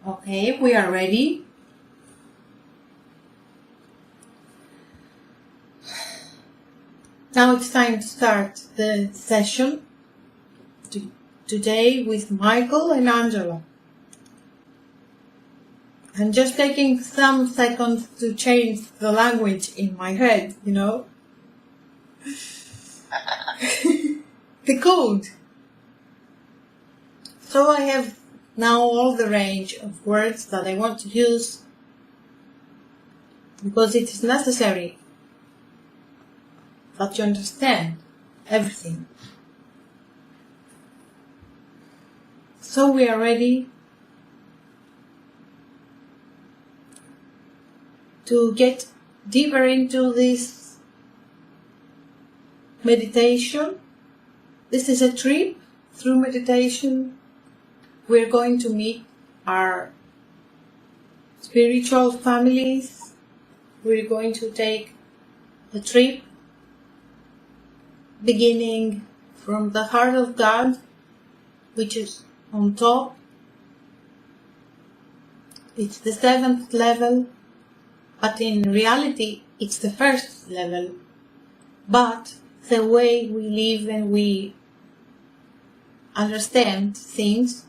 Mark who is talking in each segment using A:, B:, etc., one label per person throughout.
A: Okay, we are ready. Now it's time to start the session today with Michael and Angela. I'm just taking some seconds to change the language in my head, you know. The code. So I have now all the range of words that I want to use because it is necessary that you understand everything. So we are ready to get deeper into this meditation. This is a trip through meditation. We're going to meet our spiritual families. We're going to take a trip beginning from the heart of God, which is on top. It's the 7th level, but in reality it's the 1st level. But the way we live and we understand things,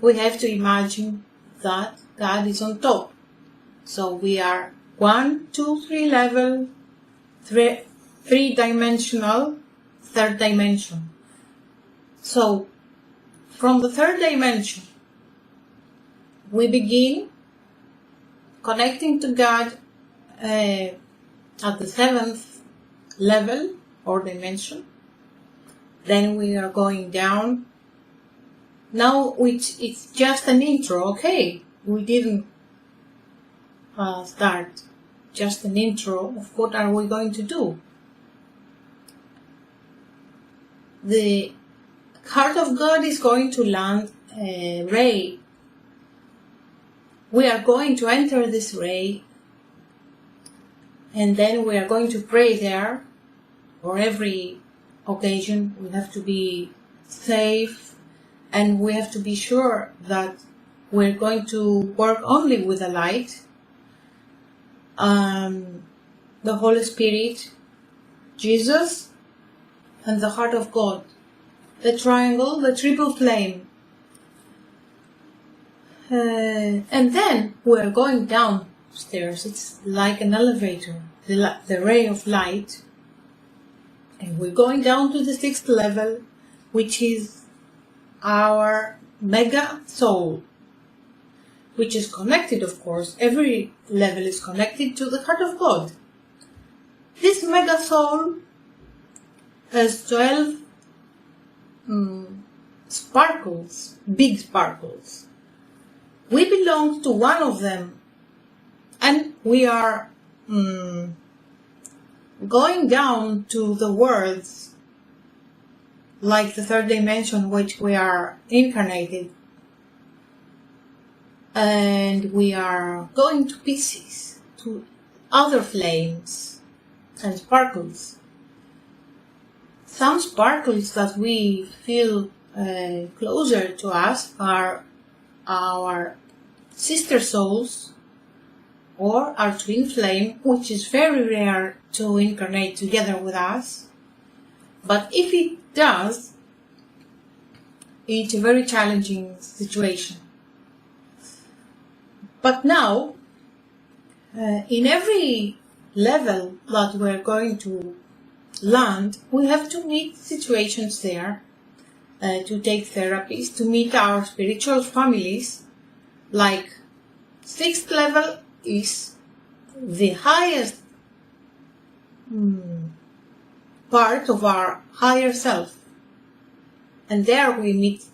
A: we have to imagine that God is on top. So we are 1, 2, 3 level, 3-dimensional, 3rd dimension. So from the 3rd dimension, we begin connecting to God at the 7th level or dimension. Then we are going down. Now it's just an intro, okay? We didn't start. Just an intro of what are we going to do. The heart of God is going to land a ray. We are going to enter this ray, and then we are going to pray there. For every occasion we have to be safe, and we have to be sure that we're going to work only with the light, the Holy Spirit, Jesus, and the heart of God, the triangle, the triple flame. And then we're going downstairs. It's like an elevator, the ray of light. And we're going down to the 6th level, which is our mega soul, which is connected, of course. Every level is connected to the heart of God. This mega soul has 12 sparkles, big sparkles. We belong to one of them, and we are going down to the worlds, like the 3rd dimension, which we are incarnated, and we are going to pieces, to other flames and sparkles. Some sparkles that we feel closer to us are our sister souls or our twin flame, which is very rare to incarnate together with us. But if it does, it's a very challenging situation. But now, in every level that we're going to land, we have to meet situations there, to take therapies, to meet our spiritual families. Like 6th level is the highest part of our higher self, and there we meet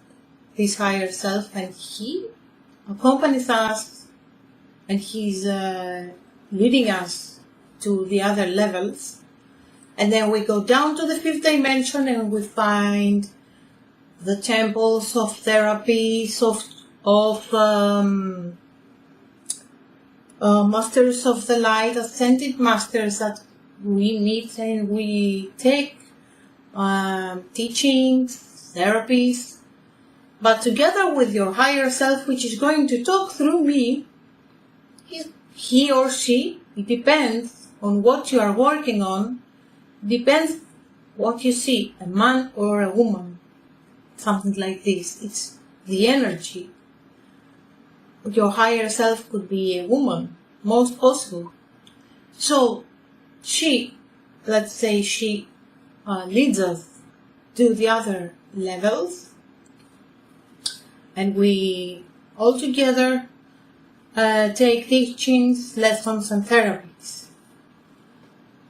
A: this higher self, and he accompanies us, and he's leading us to the other levels. And then we go down to the 5th dimension, and we find the temples of therapies, of masters of the light, ascended masters that we meet, and we take teachings, therapies, but together with your higher self, which is going to talk through me, he or she, it depends on what you are working on, depends what you see, a man or a woman, something like this. It's the energy. Your higher self could be a woman, most possible. So she, let's say she leads us to the other levels, and we all together take teachings, lessons and therapies.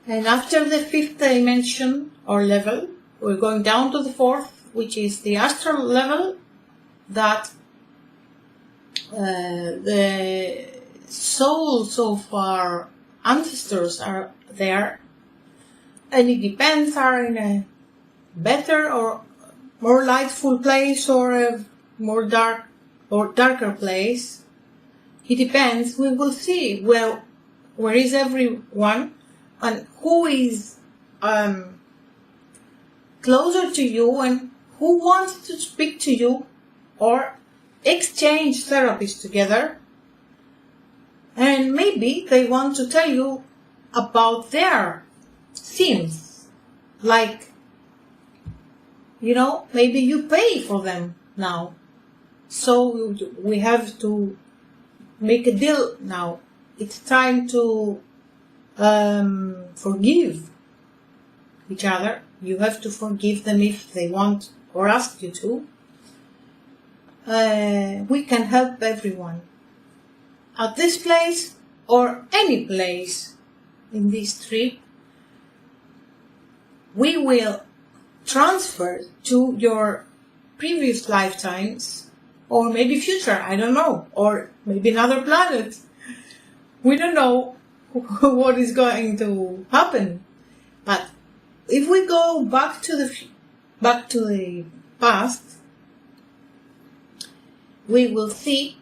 A: And after the 5th dimension or level, we're going down to the 4th, which is the astral level, that the souls of our ancestors are there, and it depends, are in a better or more lightful place or a more dark or darker place. It depends. We will see where is everyone and who is closer to you and who wants to speak to you or exchange therapies together. And maybe they want to tell you about their themes. Like, maybe you pay for them now. So we have to make a deal now. It's time to forgive each other. You have to forgive them if they want or ask you to. We can help everyone at this place or any place in this trip. We will transfer to your previous lifetimes or maybe future, I don't know, or maybe another planet. We don't know what is going to happen. But if we go back to the past, we will see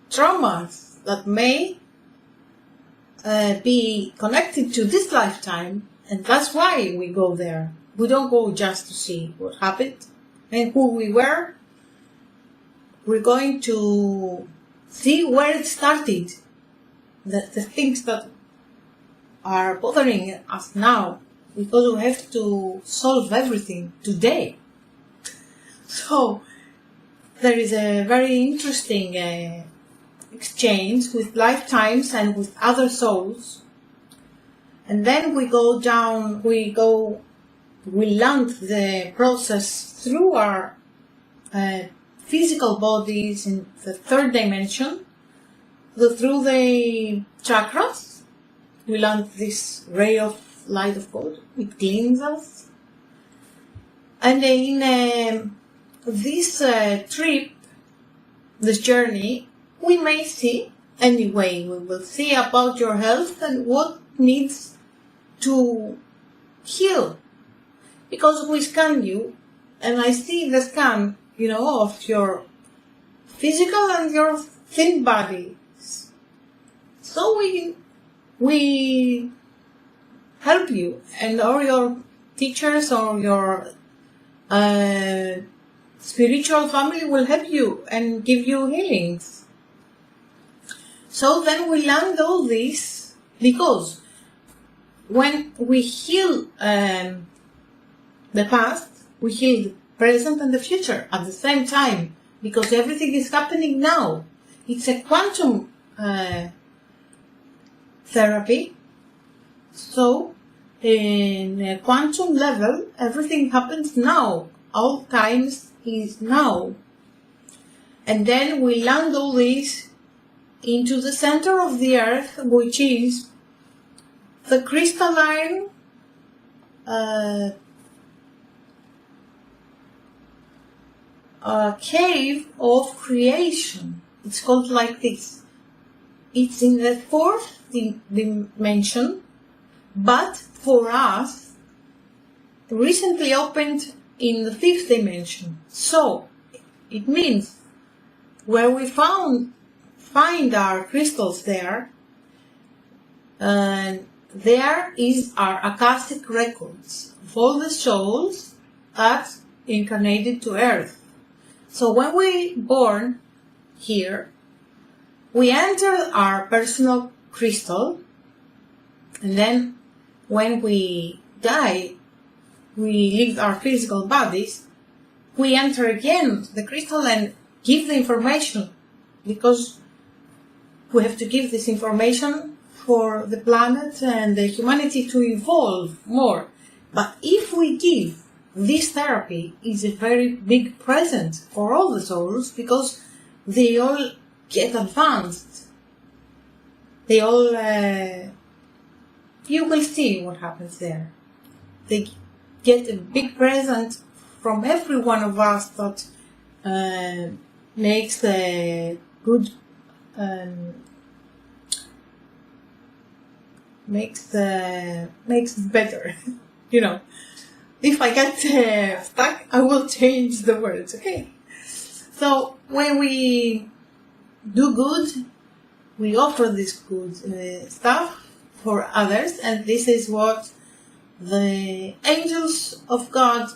A: traumas that may be connected to this lifetime, and that's why we go there. We don't go just to see what happened and who we were. We're going to see where it started, the things that are bothering us now, because we have to solve everything today. So there is a very interesting exchange with lifetimes and with other souls. And then we go down, we land the process through our physical bodies in the 3rd dimension, through the chakras. We land this ray of light of God. It cleans us. And in this trip, this journey, we may see, anyway, we will see about your health and what needs to heal. Because we scan you, and I see the scan, of your physical and your thin bodies. So we help you, and or your teachers or your spiritual family will help you and give you healings. So then we learn all this, because when we heal the past, we heal the present and the future at the same time, because everything is happening now. It's a quantum therapy. So in a quantum level, everything happens now. All times is now. And then we land all this into the center of the earth, which is the crystalline cave of creation. It's called like this. It's in the 4th dimension, but for us, recently opened in the 5th dimension. So it means where we find our crystals there, there is our Akashic records of all the souls that incarnated to Earth. So when we born here, we enter our personal crystal, and then when we die, we leave our physical bodies, we enter again the crystal and give the information, because we have to give this information for the planet and the humanity to evolve more. But if we give this therapy, is a very big present for all the souls, because they all get advanced. They all, you will see what happens there. They get a big present from every one of us that makes the good, makes it better. You know, if I get stuck, I will change the words, okay? So when we do good, we offer this good stuff for others, and this is what the angels of God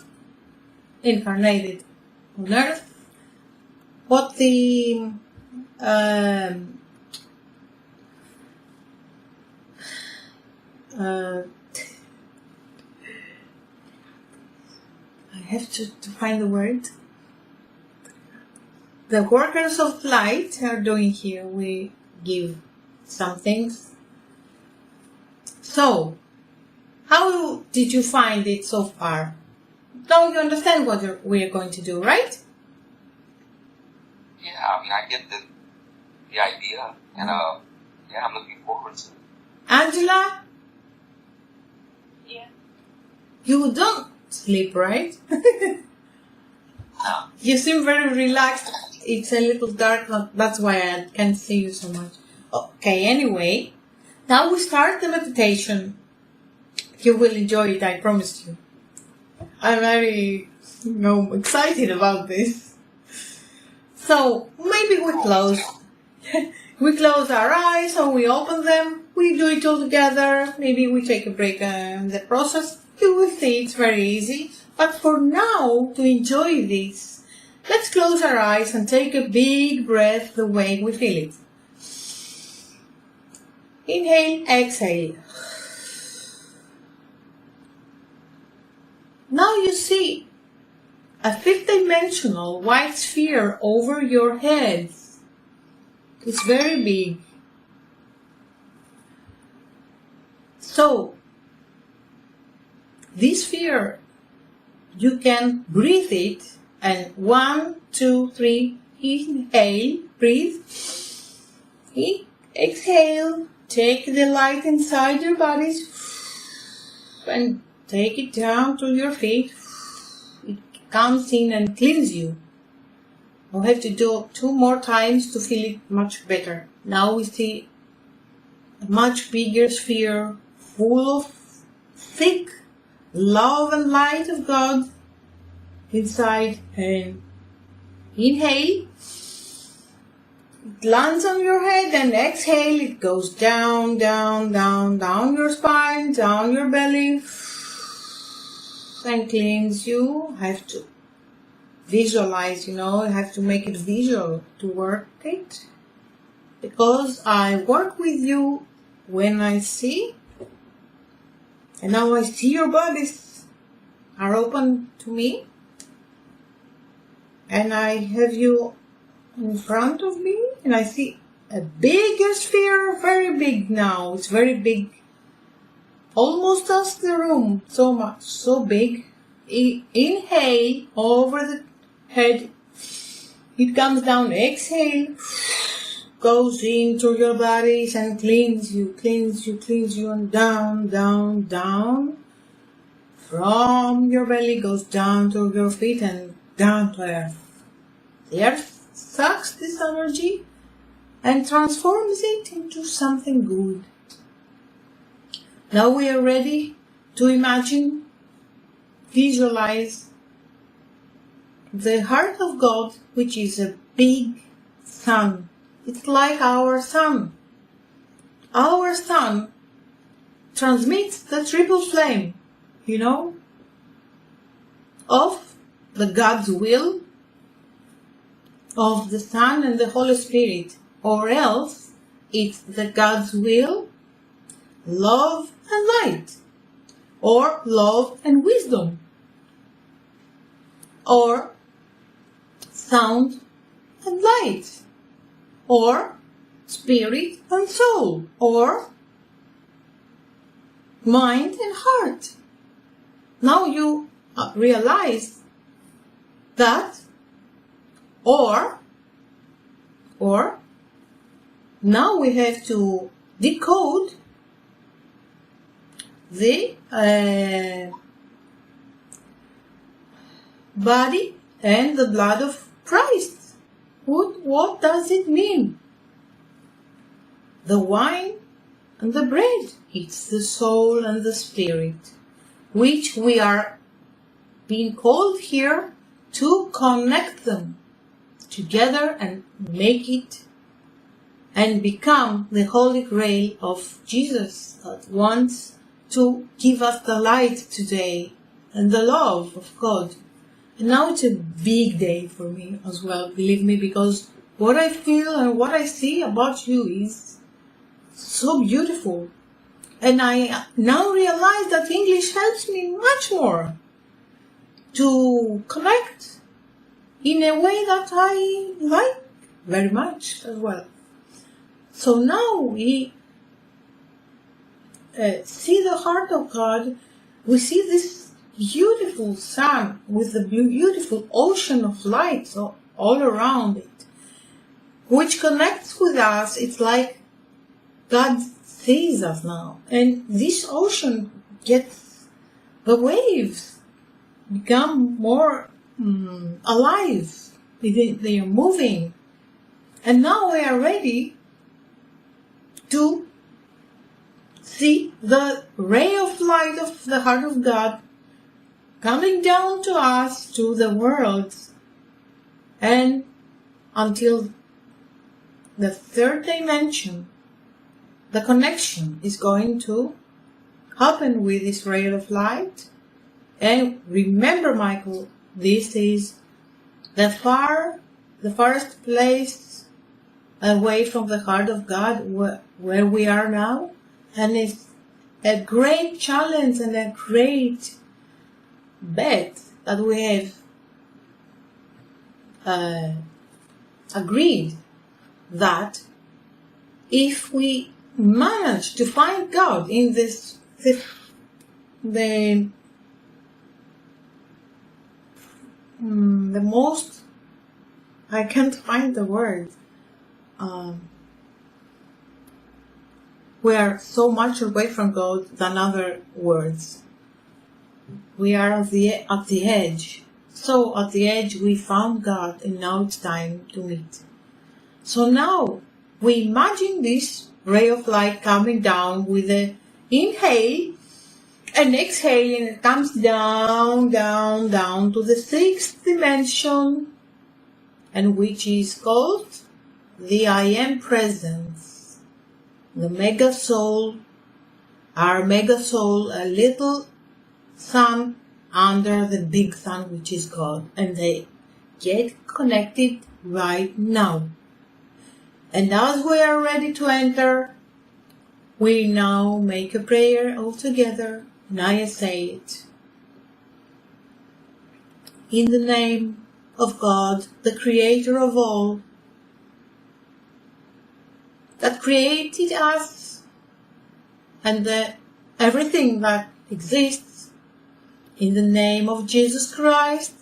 A: incarnated on earth, what the I have to find the word. The workers of light are doing here. We give some things. So, how did you find it so far? Now you understand what we are going to do, right?
B: Yeah, I mean, I get the idea, and yeah, I'm looking forward to it.
A: Angela?
C: Yeah.
A: You don't sleep, right?
B: No.
A: You seem very relaxed. It's a little dark, that's why I can't see you so much. Okay, anyway, now we start the meditation. You will enjoy it, I promise you. I'm very, excited about this. So, maybe we close. We close our eyes or we open them. We do it all together. Maybe we take a break in the process. You will see it's very easy. But for now, to enjoy this, let's close our eyes and take a big breath the way we feel it. Inhale, exhale. Now you see a fifth-dimensional white sphere over your head. It's very big. So, this sphere, you can breathe it, and 1, 2, 3, inhale, breathe, exhale, take the light inside your bodies, and take it down to your feet. It comes in and cleans you. We'll have to do 2 more times to feel it much better. Now we see a much bigger sphere full of thick love and light of God inside, and inhale, it lands on your head, and exhale, it goes down, down, down, down your spine, down your belly, and cleans you. I have to visualize, I have to make it visual to work it, because I work with you when I see, and now I see your bodies are open to me, and I have you in front of me, and I see a bigger sphere, very big now. It's very big, almost as the room, so much, so big. Inhale over the head, it comes down. Exhale, goes into your bodies and cleans you, and down, down, down. From your belly goes down to your feet and down to earth. The earth sucks this energy and transforms it into something good. Now we are ready to imagine, visualize the heart of God, which is a big sun. It's like our sun. Our sun transmits the triple flame, of the God's will, of the Son and the Holy Spirit, or else it's the God's will, love and light, or love and wisdom, or sound and light, or spirit and soul, or mind and heart. Now you realize that, or now we have to decode the body and the blood of Christ. What does it mean? The wine and the bread, it's the soul and the spirit, which we are being called here to connect them together and make it and become the Holy Grail of Jesus that wants to give us the light today and the love of God. And now it's a big day for me as well, believe me, because what I feel and what I see about you is so beautiful. And I now realize that English helps me much more to connect in a way that I like very much as well. So now we see the heart of God. We see this beautiful sun with the beautiful ocean of light all around it, which connects with us. It's like God sees us now. And this ocean gets, the waves become more alive. They are moving. And now we are ready to see the ray of light of the heart of God coming down to us, to the world, and until the third dimension, the connection is going to happen with this ray of light. And remember, Michael, this is the farthest place away from the heart of God where we are now, and it's a great challenge and a great bet that we have agreed that if we manage to find God in the most, I can't find the word, we are so much away from God than other words. We are at the edge. So at the edge we found God, and now it's time to meet. So now we imagine this ray of light coming down with an inhale and exhale, and it comes down, down, down to the sixth dimension, and which is called the I Am Presence, the Mega Soul, our Mega Soul, a little sun under the big sun, which is God, and they get connected right now. And as we are ready to enter, we now make a prayer all together, and I say it. In the name of God, the Creator of all, that created us and everything that exists, in the name of Jesus Christ,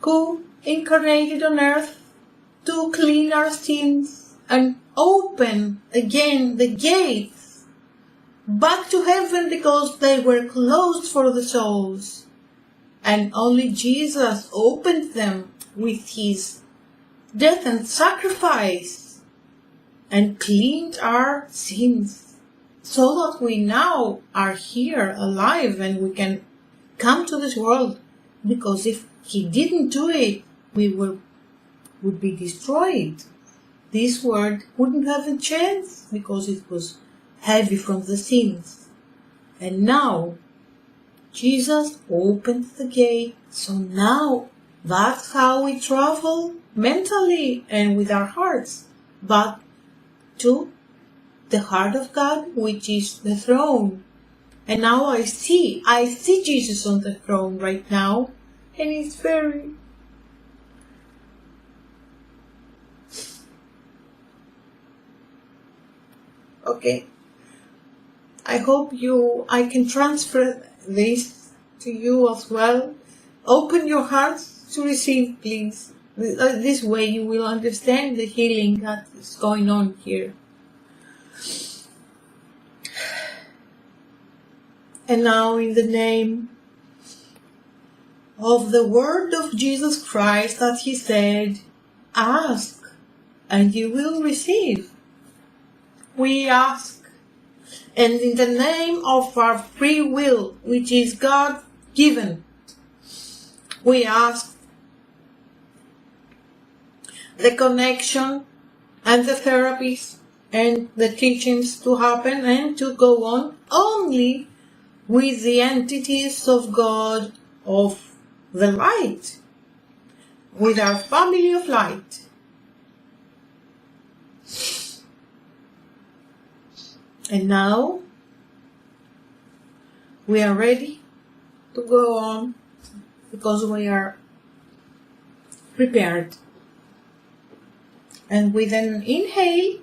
A: who incarnated on earth to clean our sins and open again the gates back to heaven, because they were closed for the souls, and only Jesus opened them with his death and sacrifice and cleaned our sins, so that we now are here alive and we can come to this world. Because if he didn't do it, we would be destroyed. This world wouldn't have a chance, because it was heavy from the sins. And now Jesus opened the gate, so now That's how we travel mentally and with our hearts, but to the heart of God, which is the throne. And now I see Jesus on the throne right now, and it's very okay. I hope I can transfer this to you as well. Open your hearts to receive, please. This way you will understand the healing that is going on here. And now, in the name of the word of Jesus Christ that he said, ask and you will receive. We ask. And in the name of our free will, which is God given, we ask the connection and the therapies and the teachings to happen and to go on only with the entities of God, of the light, with our family of light. And now we are ready to go on because we are prepared. And with an inhale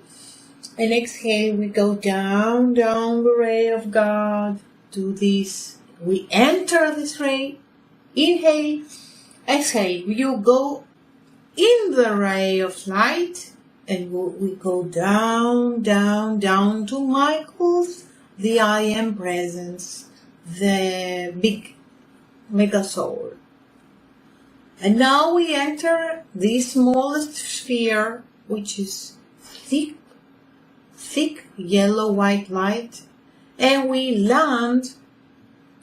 A: and exhale, we go down the ray of God to this. We enter this ray. Inhale, exhale. You go in the ray of light, and we go down to Michael's, the I am presence, the big mega soul. And now we enter the smallest sphere, which is thick yellow-white light, and we land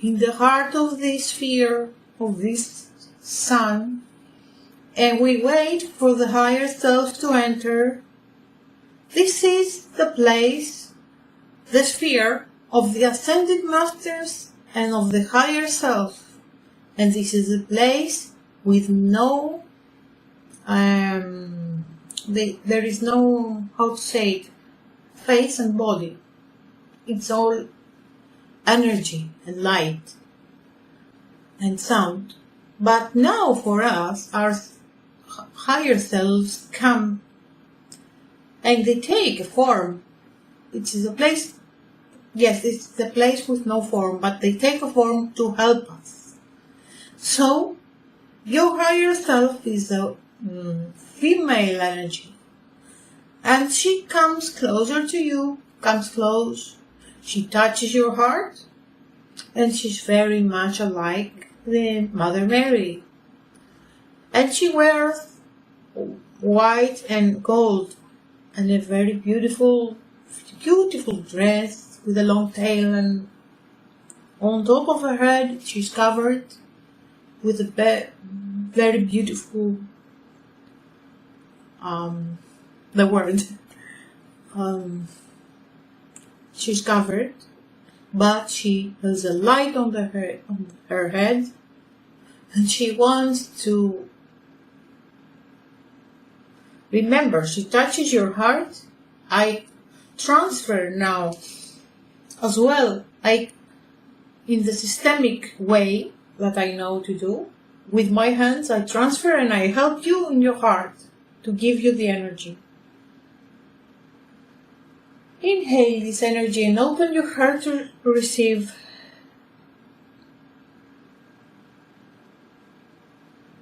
A: in the heart of this sphere, of this sun, and we wait for the higher self to enter. This is the place, the sphere of the ascended masters and of the higher self. And this is a place with no, there is no, how to say it, face and body. It's all energy and light and sound. But now for us, our higher selves come and they take a form, which is a place, yes, it's the place with no form, but they take a form to help us. So, your higher self is a female energy, and she comes closer to you, comes close, she touches your heart, and she's very much alike the Mother Mary. And she wears white and gold and a very beautiful dress with a long tail, and on top of her head she's covered with a very beautiful, she's covered, but she has a light on her head, and she wants to remember. She touches your heart. I transfer now as well, in the systemic way that I know to do. With my hands I transfer and I help you in your heart to give you the energy. Inhale this energy and open your heart to receive.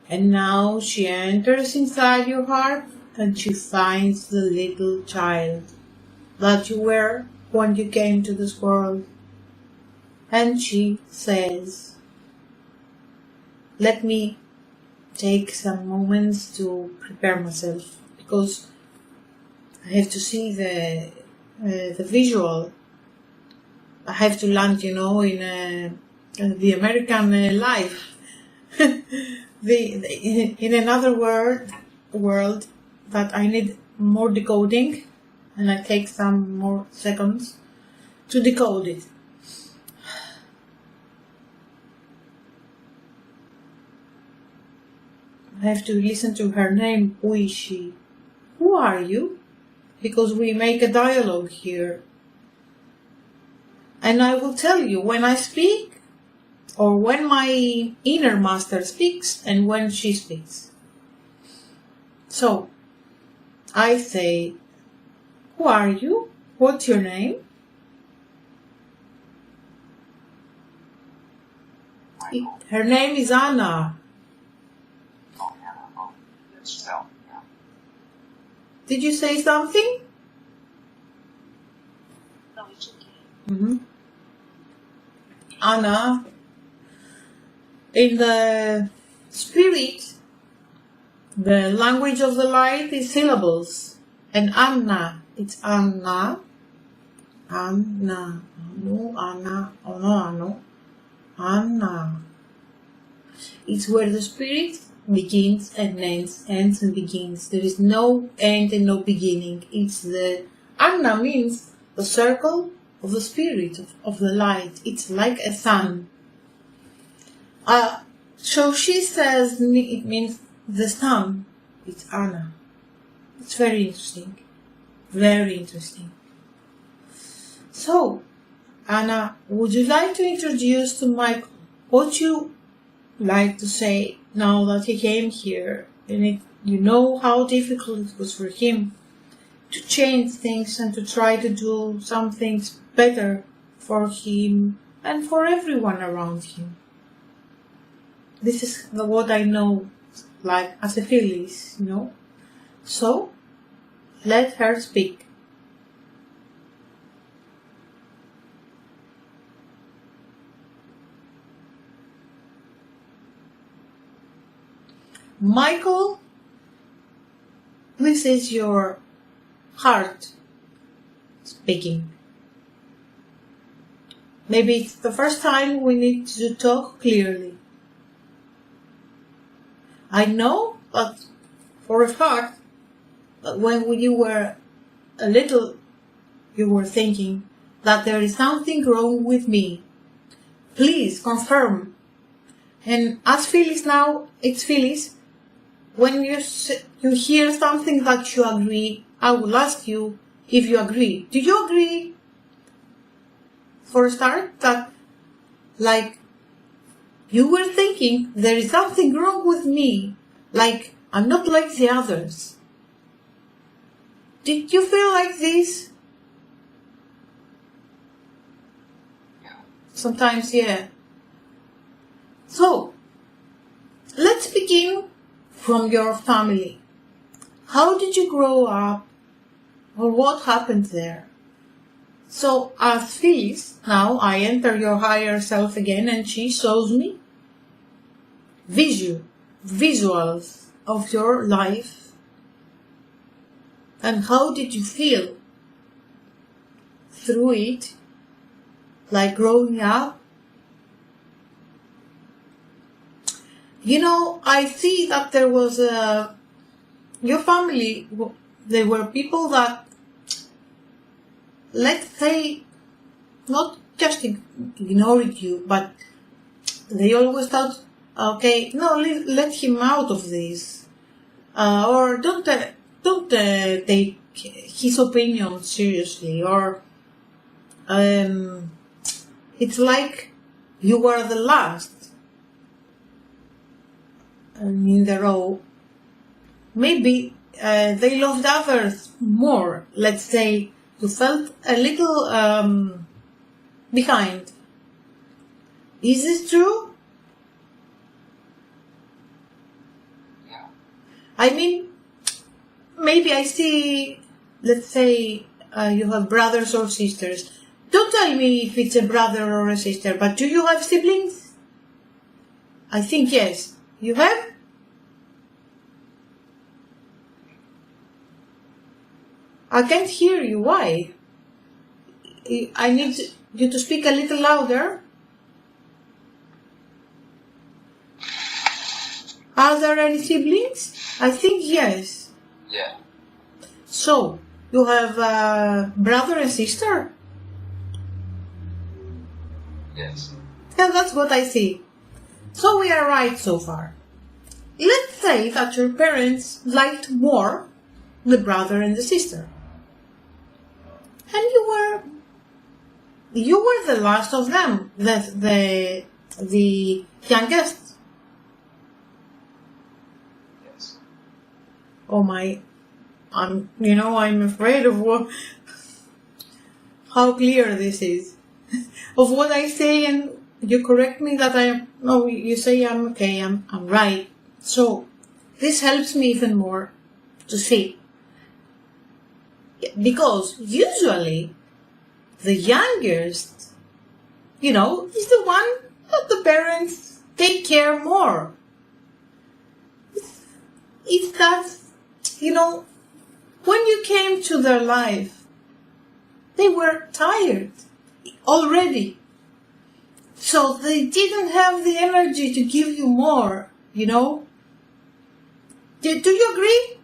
A: And now she enters inside your heart and she finds the little child that you were when you came to this world. And she says, let me take some moments to prepare myself, because I have to see the visual. I have to land, in the American life. In another world that I need more decoding, and I take some more seconds to decode it. I have to listen to her name. Who is she? Who are you? Because we make a dialogue here. And I will tell you when I speak, or when my inner master speaks, and when she speaks. So, I say, who are you? What's your name? Her name is Anna.
B: Oh, yeah. Oh, yes. No, yeah.
A: Did you say something?
C: No, it's okay.
A: Mm-hmm. Anna, in the spirit, the language of the light is syllables. And Anna, it's Anna. Anna. Anu, Anna. Ono, Anu. Anna. It's where the spirit begins and ends and begins. There is no end and no beginning. It's the Anna means the circle of the spirit, of the light. It's like a sun. So she says it means the sun. It's Anna. It's very interesting. Very interesting. So, Anna, would you like to introduce to Michael what you like to say now that he came here? And you know how difficult it was for him to change things and to try to do some things better for him and for everyone around him. This is what I know, like as a FILIS, you know. So, let her speak. Michael, this is your heart speaking. Maybe it's the first time we need to talk clearly. I know that for a fact that when you were a little, you were thinking that there is something wrong with me. Please confirm. And as FILIS now, it's FILIS. When you hear something that you agree, I will ask you if you agree. Do you agree, for a start, that like you were thinking there is something wrong with me, like I'm not like the others? Did you feel like this?
B: Yeah.
A: Sometimes, yeah. So, let's begin from your family. How did you grow up? Or what happened there? So, as FILIS, now I enter your higher self again and she shows me visuals of your life. And how did you feel through it, like growing up? You know, I see that there was your family, they were people that, let's say, not just ignored you, but they always thought, okay, no, let him out of this. Or don't take his opinion seriously. Or it's like you were the last in the row. Maybe they loved others more. Let's say you felt a little behind. Is this true?
B: Yeah.
A: I mean, maybe I see, let's say you have brothers or sisters. Don't tell me if it's a brother or a sister, but do you have siblings? I think yes. You have? I can't hear you. Why? I need you to speak a little louder. Are there any siblings? I think yes.
B: Yeah.
A: So, you have a brother and sister?
B: Yes.
A: Yeah, that's what I see. So we are right so far. let's say that your parents liked more the brother and the sister. And you were the last of them, the youngest.
B: Yes.
A: Oh my, I'm afraid of how clear this is, of what I say, and you correct me that you say I'm okay, I'm right. So this helps me even more to see. Because usually the youngest, is the one that the parents take care more. It's that, when you came to their life, they were tired already. So they didn't have the energy to give you more, Do you agree?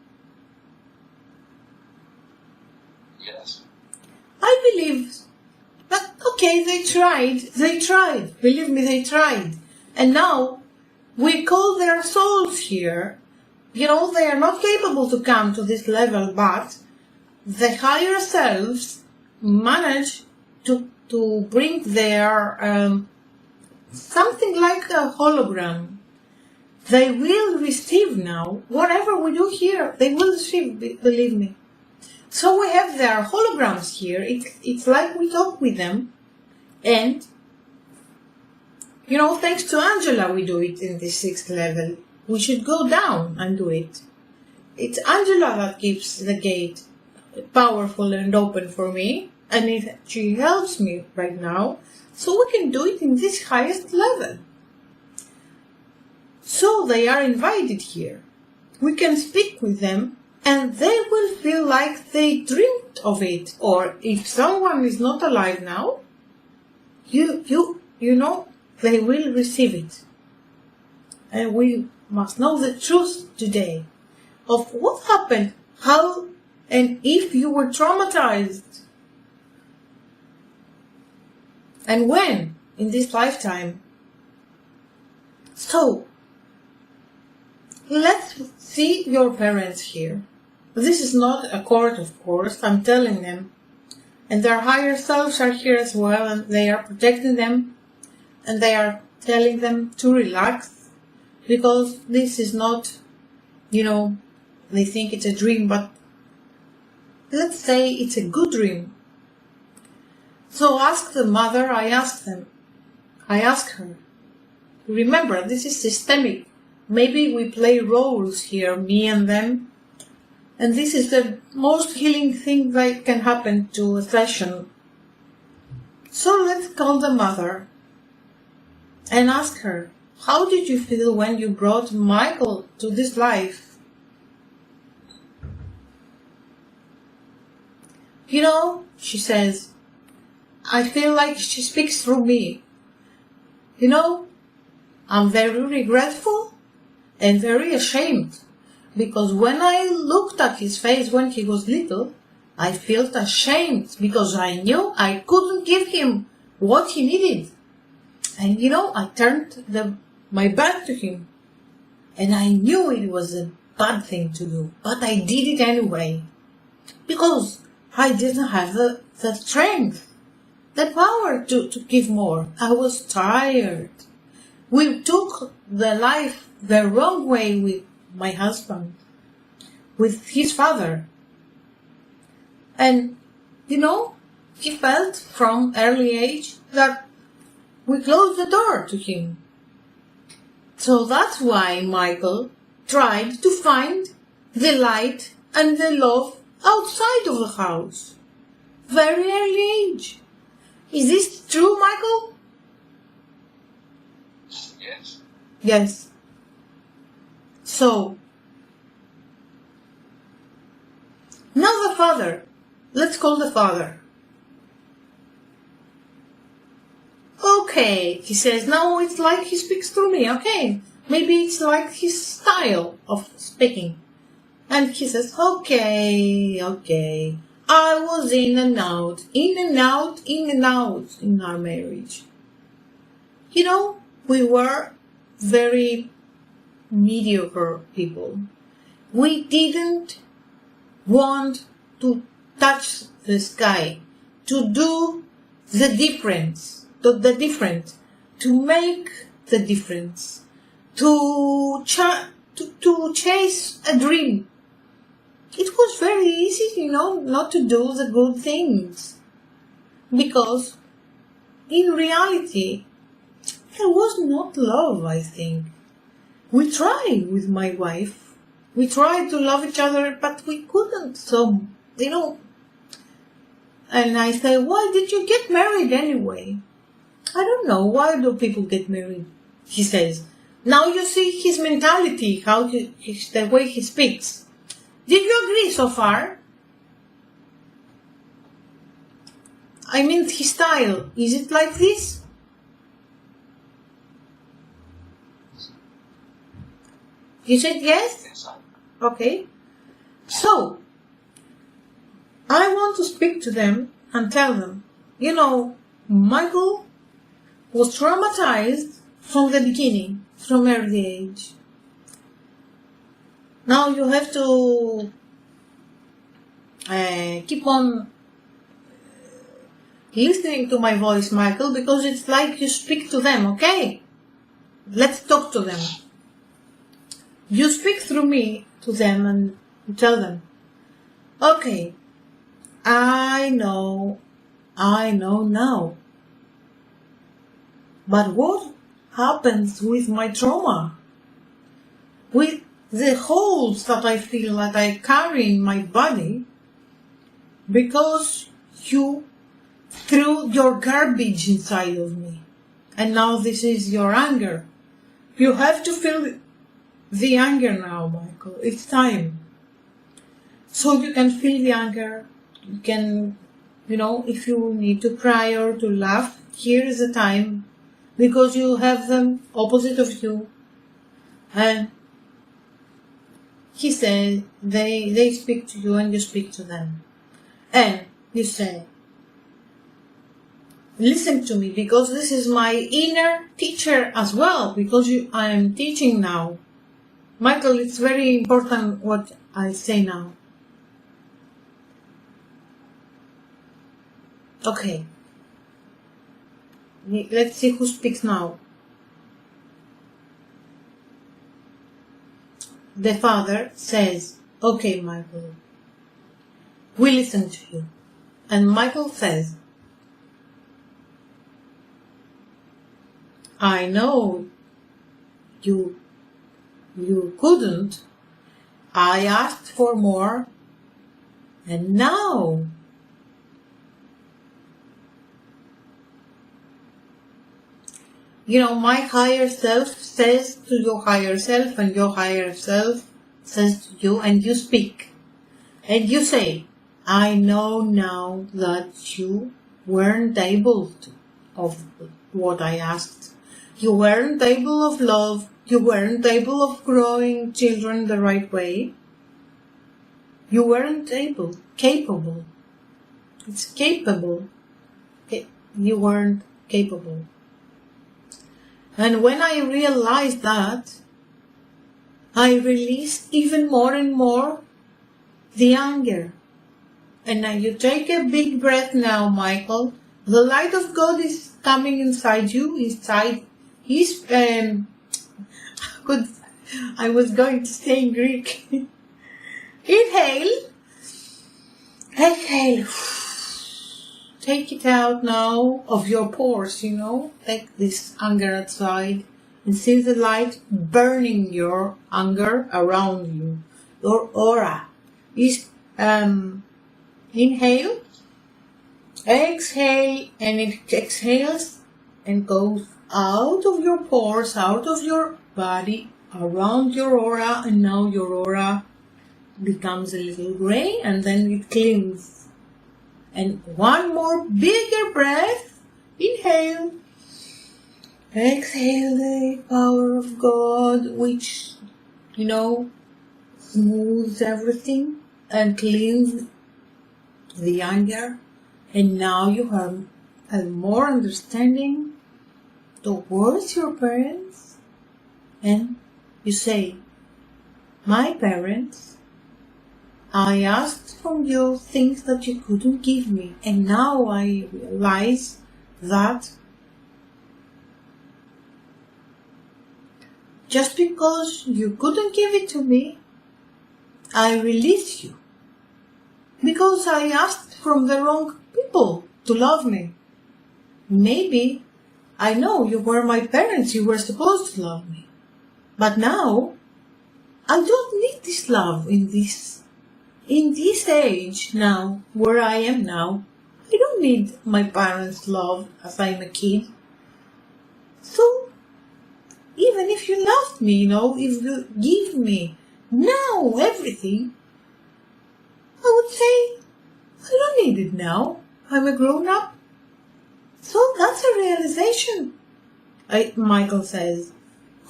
B: Yes.
A: I believe that, okay, they tried, believe me, they tried. And now, we call their souls here, they are not capable to come to this level, but the higher selves manage to bring their, something like a hologram. They will receive now, whatever we do here, they will receive, believe me. So we have their holograms here. It's like we talk with them. And, thanks to Angela, we do it in this 6th level. We should go down and do it. It's Angela that keeps the gate powerful and open for me. And she helps me right now. So we can do it in this highest level. So they are invited here. We can speak with them. And they will feel like they dreamed of it. Or if someone is not alive now, they will receive it. And we must know the truth today of what happened, how, and if you were traumatized. And when in this lifetime. So, let's see your parents here. This is not a court, of course, I'm telling them. And their higher selves are here as well, and they are protecting them, and they are telling them to relax, because this is not, they think it's a dream, but let's say it's a good dream. So ask the mother, I ask her. Remember, this is systemic. Maybe we play roles here, me and them. And this is the most healing thing that can happen to a session. So let's call the mother and ask her, how did you feel when you brought Michael to this life? She says, I feel like she speaks through me. I'm very regretful and very ashamed. Because when I looked at his face when he was little, I felt ashamed because I knew I couldn't give him what he needed. And I turned my back to him. And I knew it was a bad thing to do, but I did it anyway. Because I didn't have the strength, the power to give more. I was tired. We took the life the wrong way with my husband, with his father. And, he felt from early age that we closed the door to him. So that's why Michael tried to find the light and the love outside of the house. Very early age. Is this true, Michael?
B: Yes.
A: Yes. So, now the father. Let's call the father. Okay, he says, now it's like he speaks through me. Okay, maybe it's like his style of speaking. And he says, okay. I was in and out in our marriage. We were very mediocre people. We didn't want to touch the sky, to do the difference, to make the difference, to chase a dream. It was very easy, not to do the good things. Because in reality, there was not love, I think. We tried with my wife. We tried to love each other, but we couldn't. So, and I say, why did you get married anyway? I don't know. Why do people get married? He says. Now you see his mentality, the way he speaks. Did you agree so far? I mean, his style. Is it like this? You said yes?
B: Yes, sir.
A: Okay. So, I want to speak to them and tell them, Michael was traumatized from the beginning, from early age. Now you have to keep on listening to my voice, Michael, because it's like you speak to them, okay? Let's talk to them. You speak through me to them and tell them, okay, I know now. But what happens with my trauma? With the holes that I feel that I carry in my body because you threw your garbage inside of me. And now this is your anger. You have to feel the anger now, Michael. It's time. So you can feel the anger. You can, if you need to cry or to laugh, here is the time. Because you have them opposite of you. And he said, they speak to you and you speak to them. And you say, listen to me, because this is my inner teacher as well, because I am teaching now. Michael, it's very important what I say now. Okay. Let's see who speaks now. The father says, okay, Michael, we listen to you. And Michael says, I know you couldn't. I asked for more. And now my higher self says to your higher self, and your higher self says to you, and you speak. And you say, I know now that you weren't able of what I asked. You weren't able of love. You weren't able of growing children the right way. You weren't capable. It's capable. You weren't capable. And when I realized that, I released even more and more the anger. And now you take a big breath now, Michael. The light of God is coming inside you, I was going to say in Greek. Inhale. Exhale. Take it out now of your pores, Take this anger outside and see the light burning your anger around you. Your aura is, inhale, exhale, and it exhales and goes out of your pores, out of your body, around your aura, and now your aura becomes a little gray, and then it cleans. And one more bigger breath. Inhale. Exhale the power of God, which, smooths everything and cleans the anger. And now you have more understanding towards your parents. And you say, my parents, I asked from you things that you couldn't give me, and now I realize that just because you couldn't give it to me, I release you. Because I asked from the wrong people to love me. Maybe I know you were my parents, you were supposed to love me. But now, I don't need this love in this age now, where I am now. I don't need my parents' love as I'm a kid. So, even if you loved me, if you give me now everything, I would say, I don't need it now. I'm a grown-up. So that's a realization. Michael says,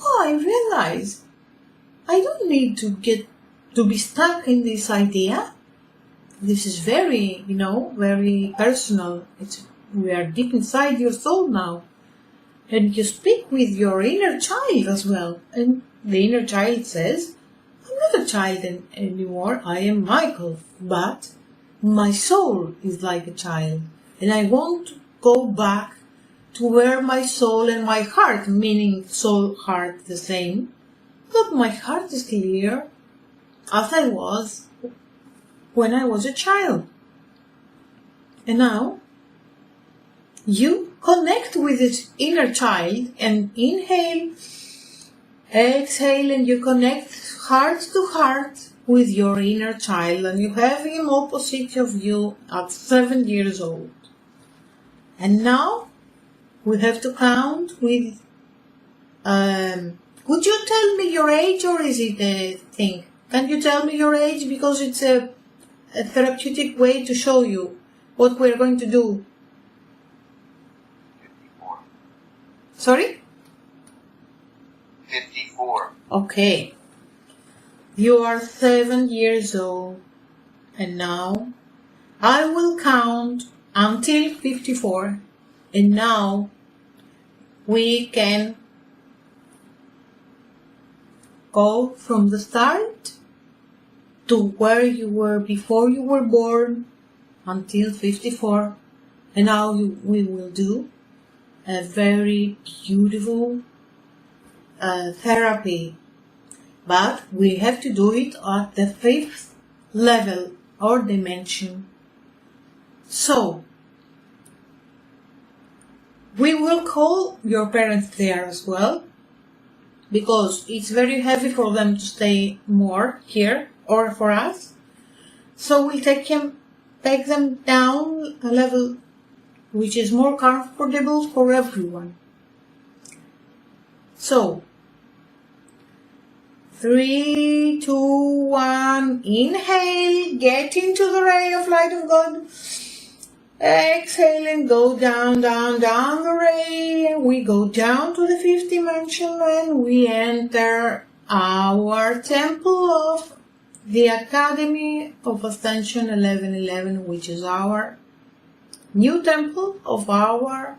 A: I realize I don't need to be stuck in this idea. This is very, very personal. We are deep inside your soul now. And you speak with your inner child as well. And the inner child says, I'm not a child anymore. I am Michael. But my soul is like a child. And I want to go back to where my soul and my heart, meaning soul, heart, the same. But my heart is clear as I was when I was a child. And now, you connect with this inner child and inhale, exhale, and you connect heart to heart with your inner child, and you have him opposite of you at 7 years old. And now, we have to count with, would you tell me your age, or is it a thing? Can you tell me your age, because it's a therapeutic way to show you what we're going to do.
B: 54.
A: Sorry?
B: 54.
A: Okay. You are 7 years old, and now I will count until 54, and now we can go from the start to where you were before you were born until 54, and now we will do a very beautiful therapy, but we have to do it at the 5th level or dimension. So, we will call your parents there as well, because it's very heavy for them to stay more here, or for us. So we'll take them down a level which is more comfortable for everyone. So, 3, 2, 1, inhale, get into the ray of light of God. Exhale and go down, down, down the ray. We go down to the 5th dimension and we enter our temple of the Academy of Ascension 1111, which is our new temple of our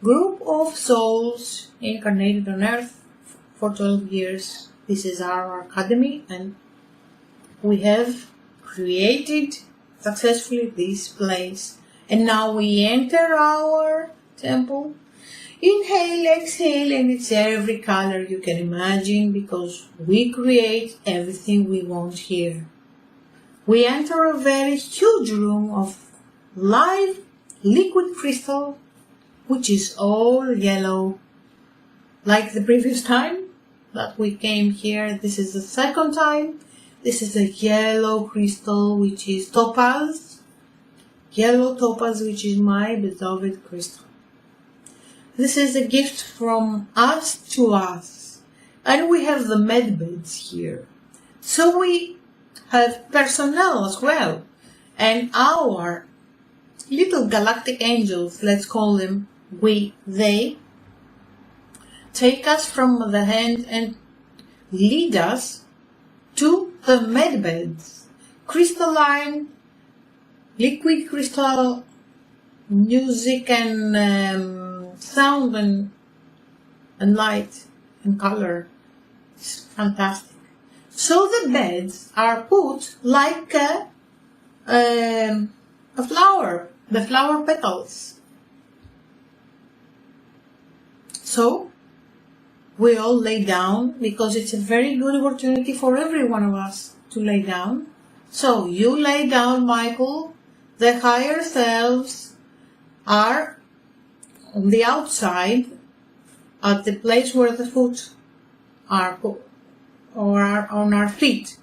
A: group of souls incarnated on earth for 12 years. This is our academy, and we have created successfully this place. And now we enter our temple. Inhale, exhale, and it's every color you can imagine, because we create everything we want here. We enter a very huge room of live liquid crystal, which is all yellow. Like the previous time that we came here, this is the second time. This is a yellow crystal, which is topaz. Yellow topaz, which is my beloved crystal. This is a gift from us to us. And we have the med beds here. So we have personnel as well. And our little galactic angels, let's call them they, take us from the hand and lead us to the med beds. Crystalline, liquid crystal, music and sound and light and color. It's fantastic. So the beds are put like a flower, the flower petals. So we all lay down because it's a very good opportunity for every one of us to lay down. So you lay down, Michael. The higher selves are on the outside at the place where the foot are put, or are on our feet,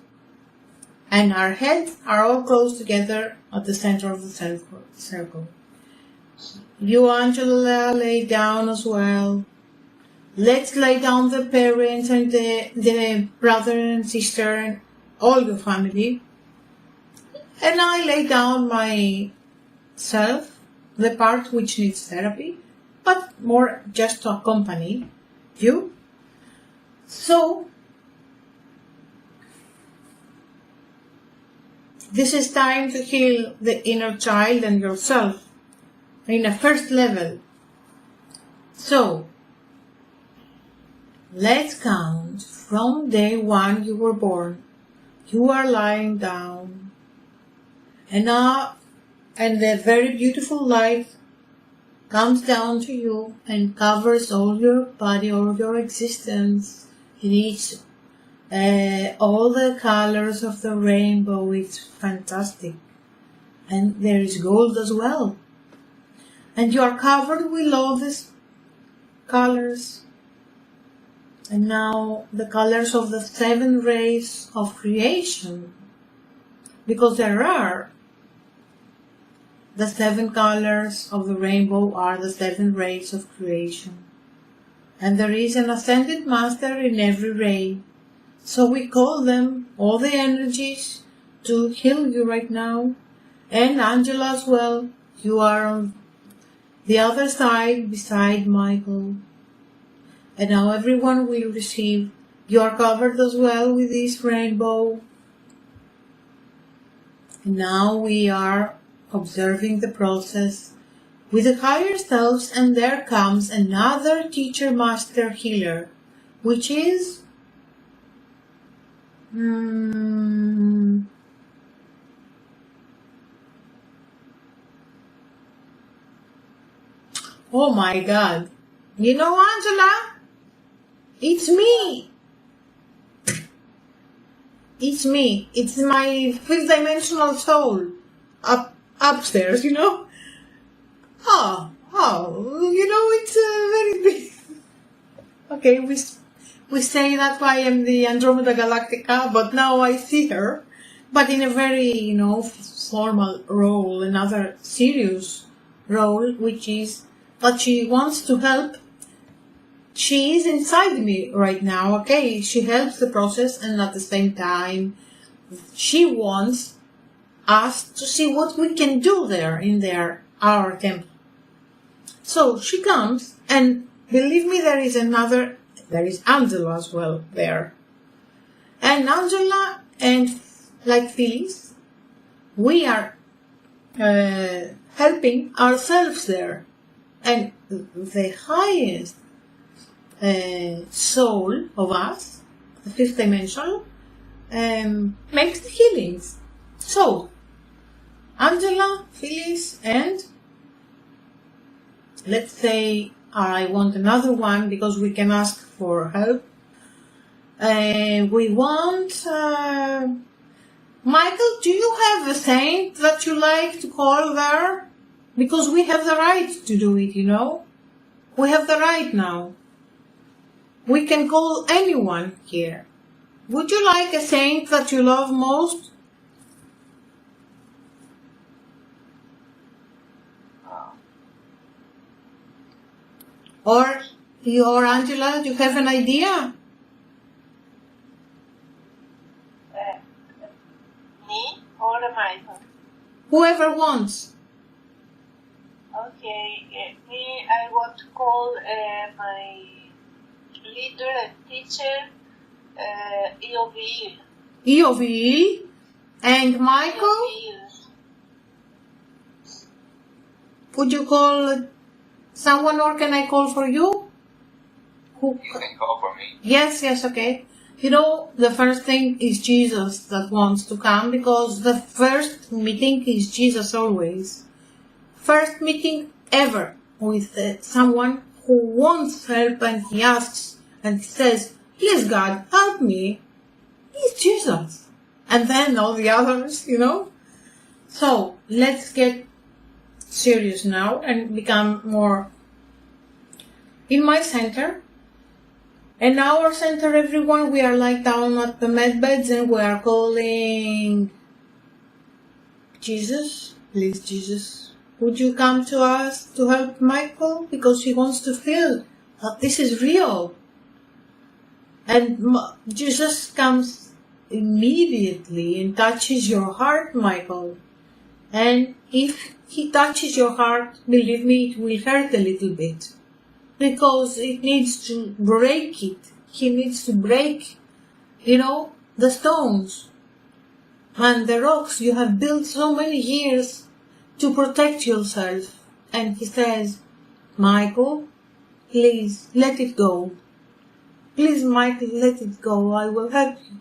A: and our heads are all close together at the center of the circle. You, Angela, lay down as well. Let's lay down the parents and the brother and sister and all your family. And I lay down myself, the part which needs therapy, but more just to accompany you. So, this is time to heal the inner child and yourself in a first level. So, let's count from day one you were born. You are lying down, and the very beautiful light comes down to you and covers all your body, all your existence. It is all the colors of the rainbow. It's fantastic. And there is gold as well. And you are covered with all these colors. And now the colors of the 7 rays of creation. Because there are the 7 colors of the rainbow are the 7 rays of creation. And there is an ascended master in every ray. So we call them, all the energies, to heal you right now. And Angela as well. You are on the other side beside Michael. And now everyone will receive. You are covered as well with this rainbow. And now we are observing the process with the higher selves, and there comes another teacher, master, healer, which is oh my God. You know, Angela, it's me. It's me. It's my 5th dimensional soul upstairs, you know. Oh, you know, it's very big. Okay, we say that I am the Andromeda Galactica, but now I see her, but in a very, you know, formal role, another serious role, which is that she wants to help. She is inside me right now, okay? She helps the process, and at the same time, she wants us to see what we can do there in our temple. So she comes, and believe me, there is Angela as well there. And Angela and like FILIS, we are helping ourselves there. And the highest soul of us, the 5th dimension, makes the healings. So, Angela, FILIS, and let's say I want another one because we can ask for help. We want Michael, do you have a saint that you like to call there? Because we have the right to do it, you know. We have the right now. We can call anyone here. Would you like a saint that you love most? Or you or Angela, do you have an idea?
C: Me or Michael?
A: Whoever wants.
C: Okay, me, I want to call my leader and teacher, Eovil.
A: Eovil. And Michael? Would you call someone, or can I call for you?
B: You can call for me.
A: Yes, okay. You know, the first thing is Jesus that wants to come, because the first meeting is Jesus always. First meeting ever with someone who wants help, and he asks and he says, please God, help me. He's Jesus. And then all the others, you know. So, let's get serious now and become more in my center. And our center, everyone, we are like down at the med beds and we are calling Jesus. Please, Jesus, would you come to us to help Michael? Because he wants to feel that this is real. And Jesus comes immediately and touches your heart, Michael. And if he touches your heart, believe me, it will hurt a little bit. Because it needs to break it. He needs to break, you know, the stones and the rocks you have built so many years to protect yourself. And he says, Michael, please let it go. Please, Michael, let it go. I will help you.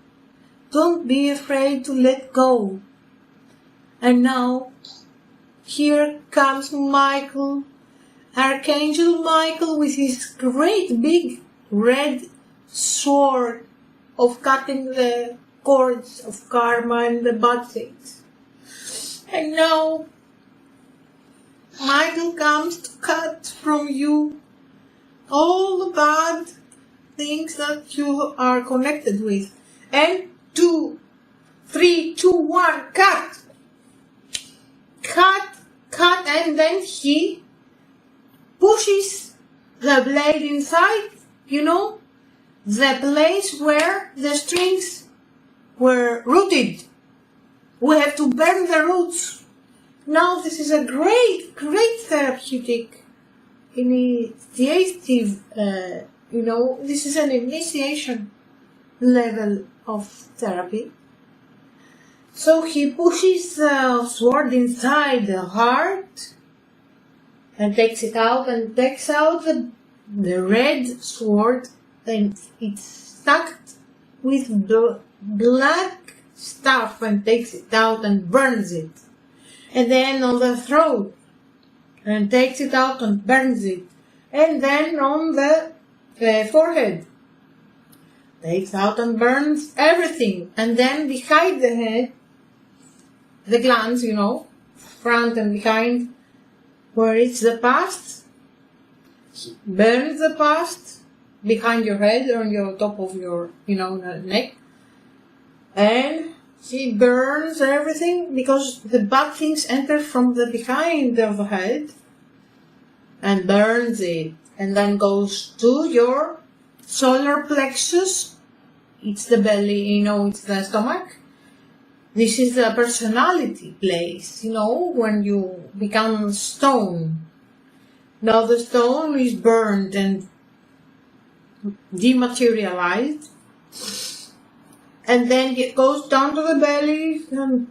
A: Don't be afraid to let go. And now, here comes Michael, Archangel Michael, with his great big red sword of cutting the cords of karma and the bad things. And now, Michael comes to cut from you all the bad things that you are connected with. And 2, 3, 2, 1, cut! Cut, and then he pushes the blade inside, you know, the place where the strings were rooted. We have to burn the roots. Now this is a great therapeutic initiative, you know, this is an initiation level of therapy. So he pushes the sword inside the heart and takes it out and takes out the red sword, and it's stuck with the black stuff, and takes it out and burns it. And then on the throat, and takes it out and burns it. And then on the forehead, takes out and burns everything. And then behind the head, the glands, you know, front and behind, where it's the past, burns the past behind your head, on your top of your, you know, neck. And he burns everything, because the bad things enter from the behind of the head and burns it, and then goes to your solar plexus. It's the belly, you know, it's the stomach. This is the personality place, you know, when you become stone. Now the stone is burned and dematerialized. And then it goes down to the belly, and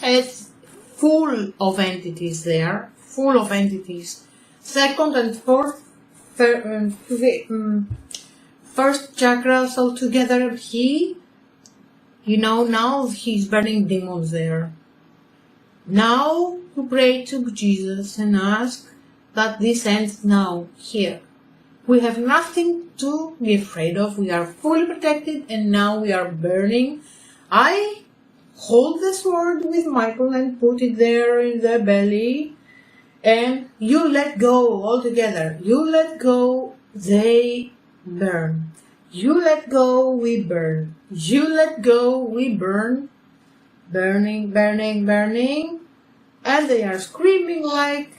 A: it's full of entities there, full of entities. Second and fourth, first chakras all together. You know, now he's burning demons there. Now you pray to Jesus and ask that this ends now, here. We have nothing to be afraid of. We are fully protected, and now we are burning. I hold the sword with Michael and put it there in the belly, and you let go altogether. You let go, they burn. You let go, we burn. You let go, we burn. Burning, burning, burning. And they are screaming like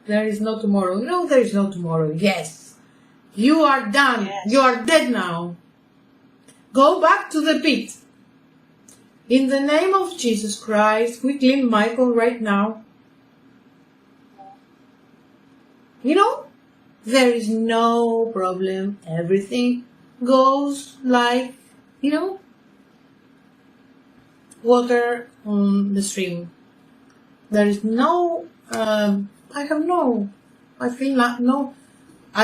A: there is no tomorrow. No, there is no tomorrow. Yes. You are done. Yes. You are dead now. Go back to the pit. In the name of Jesus Christ, we clean Michael right now. You know, there is no problem. Everything goes like, you know, water on the stream. There is no, I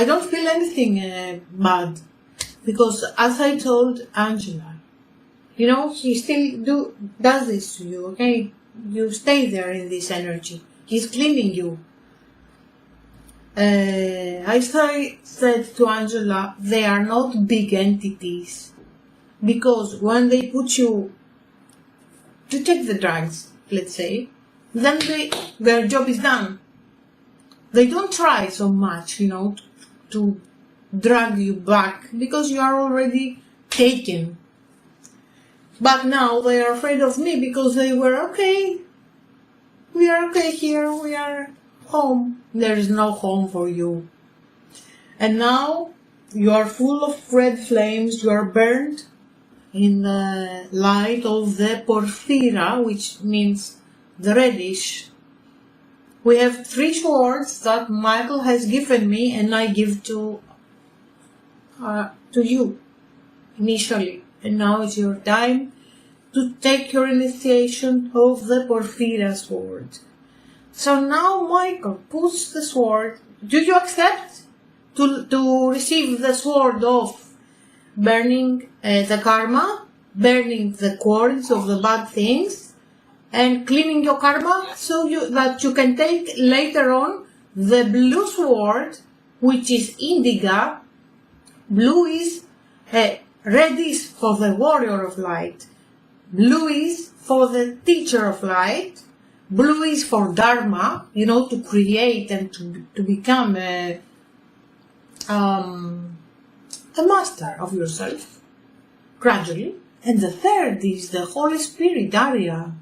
A: don't feel anything bad. Because as I told Angela, you know, he still does this to you, okay? You stay there in this energy. He's cleaning you. I said to Angela, they are not big entities. Because when they put you to take the drugs, let's say, then their job is done. They don't try so much, you know, to drag you back because you are already taken. But now they are afraid of me because they were okay. We are okay here, we are home. There is no home for you. And now you are full of red flames, you are burned in the light of the porphyra, which means the reddish. We have 3 swords that Michael has given me and I give to you initially. And now it's your time to take your initiation of the porphyra sword. So now Michael puts the sword. Do you accept to receive the sword of burning the karma, burning the cords of the bad things, and cleaning your karma, so that you can take later on the blue sword, which is indigo. Blue is red is for the warrior of light. Blue is for the teacher of light. Blue is for dharma, you know, to create and to become a master of yourself, gradually. And the third is the Holy Spirit area.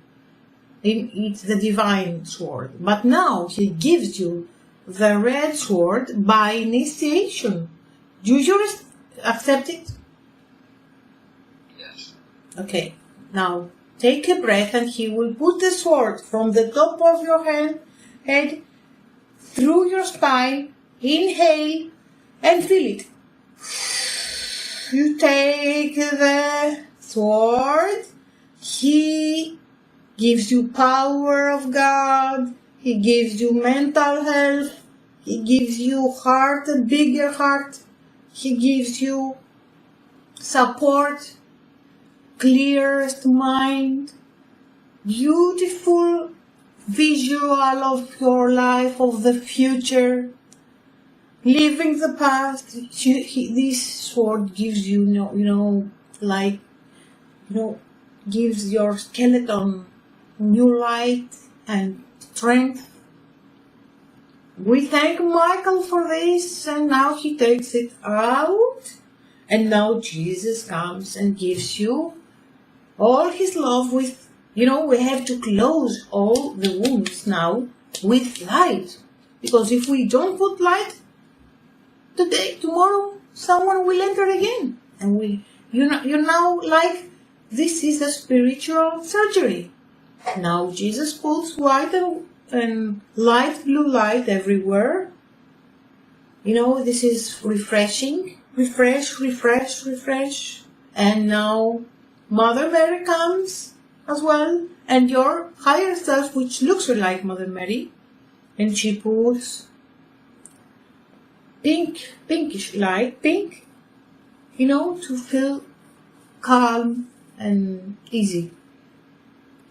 A: It's the divine sword. But now he gives you the red sword by initiation. Do you accept it?
B: Yes.
A: Okay. Now take a breath and he will put the sword from the top of your head through your spine. Inhale and feel it. You take the sword. He gives you power of God. He gives you mental health. He gives you heart, a bigger heart. He gives you support, clearest mind, beautiful visual of your life, of the future, leaving the past. This sword gives you, gives your skeleton new light and strength. We thank Michael for this, and now he takes it out, and now Jesus comes and gives you all his love with, we have to close all the wounds now with light, because if we don't put light, tomorrow someone will enter again, and now like this is a spiritual surgery. Now Jesus puts white and light, blue light everywhere. This is refreshing. Refresh. And now Mother Mary comes as well, and your higher self, which looks like Mother Mary, and she puts pinkish light, pink, to feel calm and easy.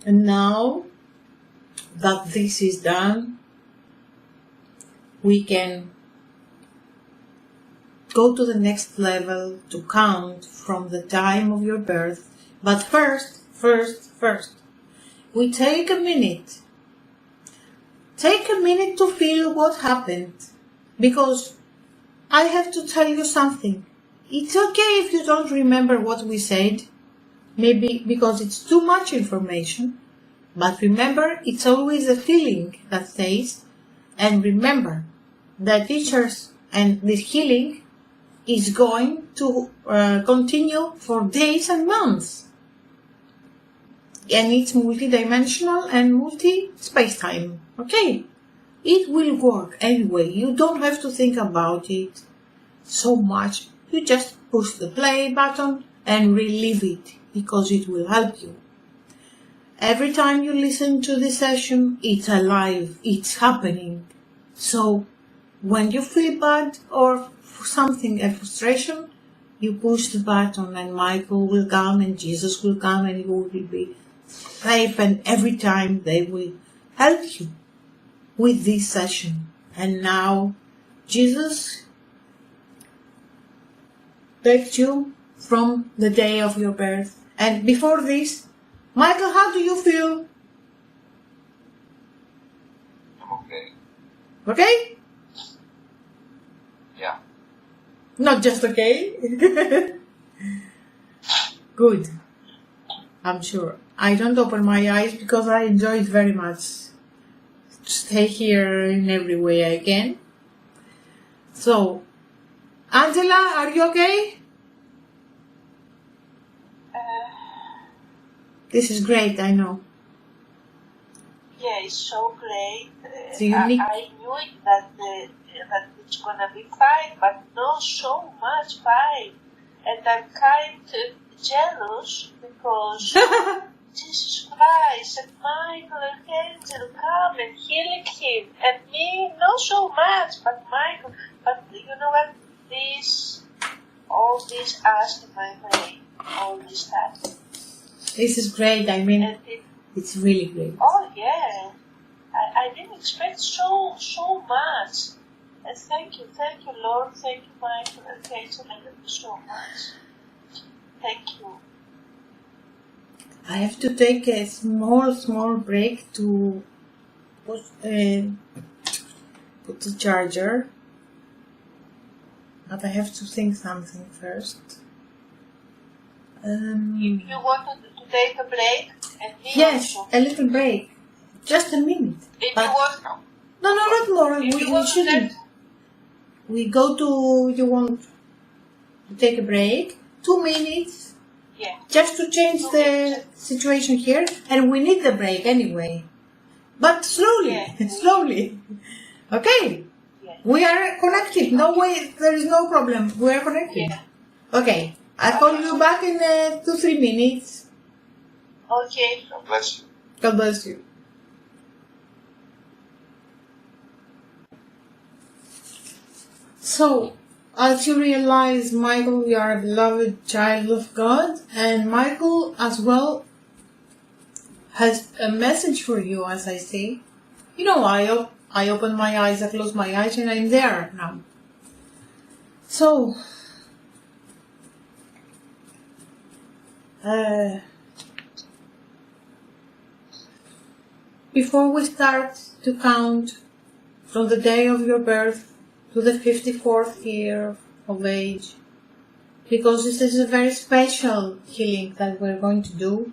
A: And now that this is done, we can go to the next level to count from the time of your birth. But first, we take a minute. Take a minute to feel what happened. Because I have to tell you something. It's okay if you don't remember what we said. Maybe because it's too much information. But remember, it's always a feeling that stays. And remember, the teachers and this healing is going to continue for days and months. And it's multidimensional and multi-space-time. Okay? It will work anyway. You don't have to think about it so much. You just push the play button and relieve it, because it will help you. Every time you listen to this session, it's alive, it's happening. So when you feel bad or for something, a frustration, you push the button and Michael will come and Jesus will come and you will be safe, and every time they will help you with this session. And now Jesus left you from the day of your birth. And before this, Michael, how do you feel?
B: I'm okay.
A: Okay?
B: Yeah.
A: Not just okay? Good. I'm sure. I don't open my eyes because I enjoy it very much. Stay here in every way I can. So, Angela, are you okay? This is great, I know.
C: Yeah, it's so great.
A: So you need...
C: I knew it that it's gonna be fine, but not so much fine. And I'm kind of jealous because Jesus Christ and Michael and Archangel come and healing him, and me not so much, but Michael. But you know what? All this asked my brain, all this time.
A: This is great, I mean, it's really great.
C: Oh yeah, I didn't expect so much. And thank you Lord, thank you Michael and Archangel, thank you so much. Thank you.
A: I have to take a small break to put the charger, but I have to think something first.
C: You want to take a break? And me
A: yes,
C: also.
A: a little break, just a minute.
C: If
A: but
C: you want,
A: no, not more. We shouldn't. We go to. You want to take a break? 2 minutes.
C: Yeah.
A: Just to change the situation here, and we need the break anyway. But slowly, slowly. Okay.
C: Yeah.
A: We are connected. No way, there is no problem. We are connected.
C: Yeah.
A: Okay. I'll call you back in 2-3 minutes.
C: Okay.
B: God bless you.
A: God bless you. So, as you realize, Michael, you are a beloved child of God, and Michael as well has a message for you, as I say. You know, I open my eyes, I close my eyes, and I'm there now. So, before we start to count from the day of your birth to the 54th year of age, because this is a very special healing that we're going to do,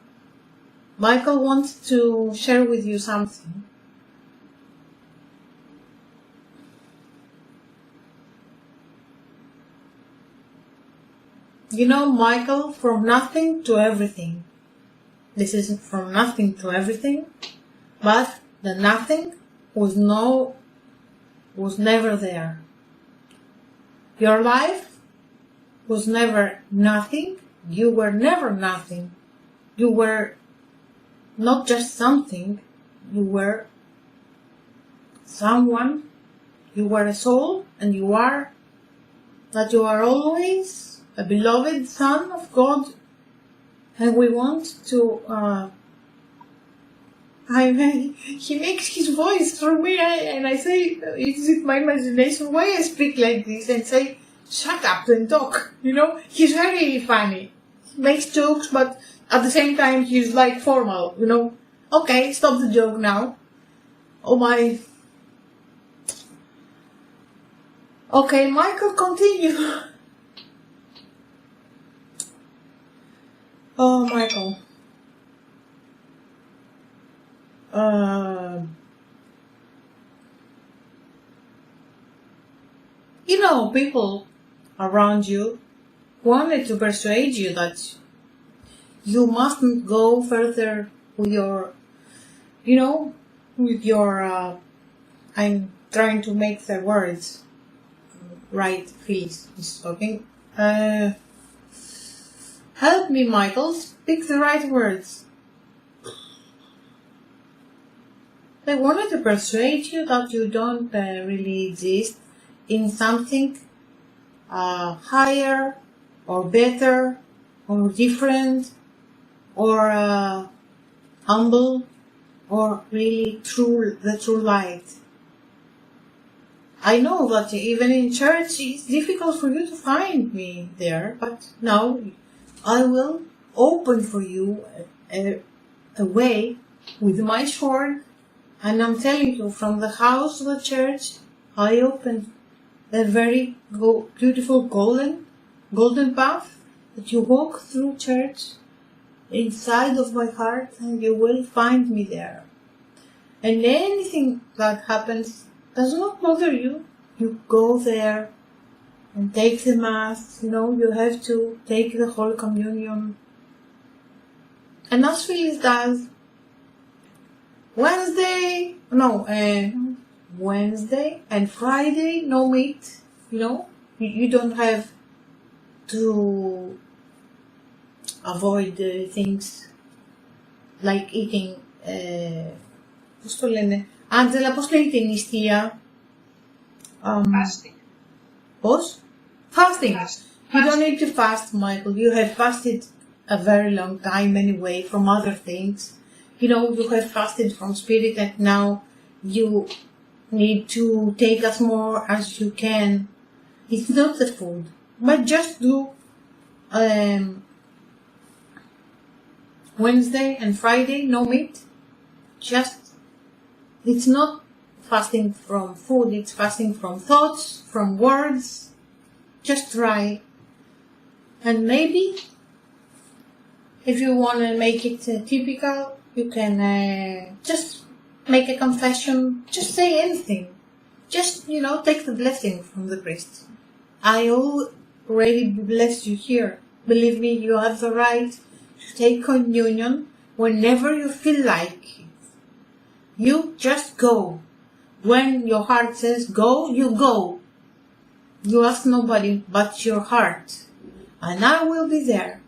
A: Michael wants to share with you something. You know, Michael, from nothing to everything. This is from nothing to everything, but the nothing was never there. Your life was never nothing. You were never nothing. You were not just something. You were someone. You were a soul, and you are always a beloved son of God, and we want to, he makes his voice through me, and I say, is it my imagination? Why I speak like this and say, shut up and talk, you know? He's very funny. He makes jokes, but at the same time, he's like formal, you know? Okay, stop the joke now. Oh my. Okay, Michael, continue. Oh, Michael. You know, people around you wanted to persuade you that you mustn't go further with your, I'm trying to make the words right. FILIS is talking. Help me, Michael, speak the right words. They wanted to persuade you that you don't really exist in something higher or better, or different, or humble, or really the true light. I know that even in church it's difficult for you to find me there, but now I will open for you a way with my sword, and I'm telling you, from the house to the church, I opened a very beautiful golden path that you walk through church inside of my heart, and you will find me there. And anything that happens does not bother you. You go there and take the Mass. You have to take the Holy Communion. And as FILIS does, Wednesday and Friday, no meat. You don't have to avoid things like eating. Πώς το λένε, Άντζελα, πώς λέγεται η νηστεία?
B: Fasting.
A: Πώς? Fasting. You don't need to fast, Michael. You have fasted a very long time anyway from other things. You have fasted from spirit, and now you need to take as more as you can. It's not the food, but just do Wednesday and Friday, no meat. It's not fasting from food, it's fasting from thoughts, from words. Just try. And maybe, if you want to make it typical, you can just make a confession, just say anything. Just, take the blessing from the priest. I already blessed you here. Believe me, you have the right to take communion whenever you feel like it. You just go. When your heart says go, you go. You ask nobody but your heart. And I will be there.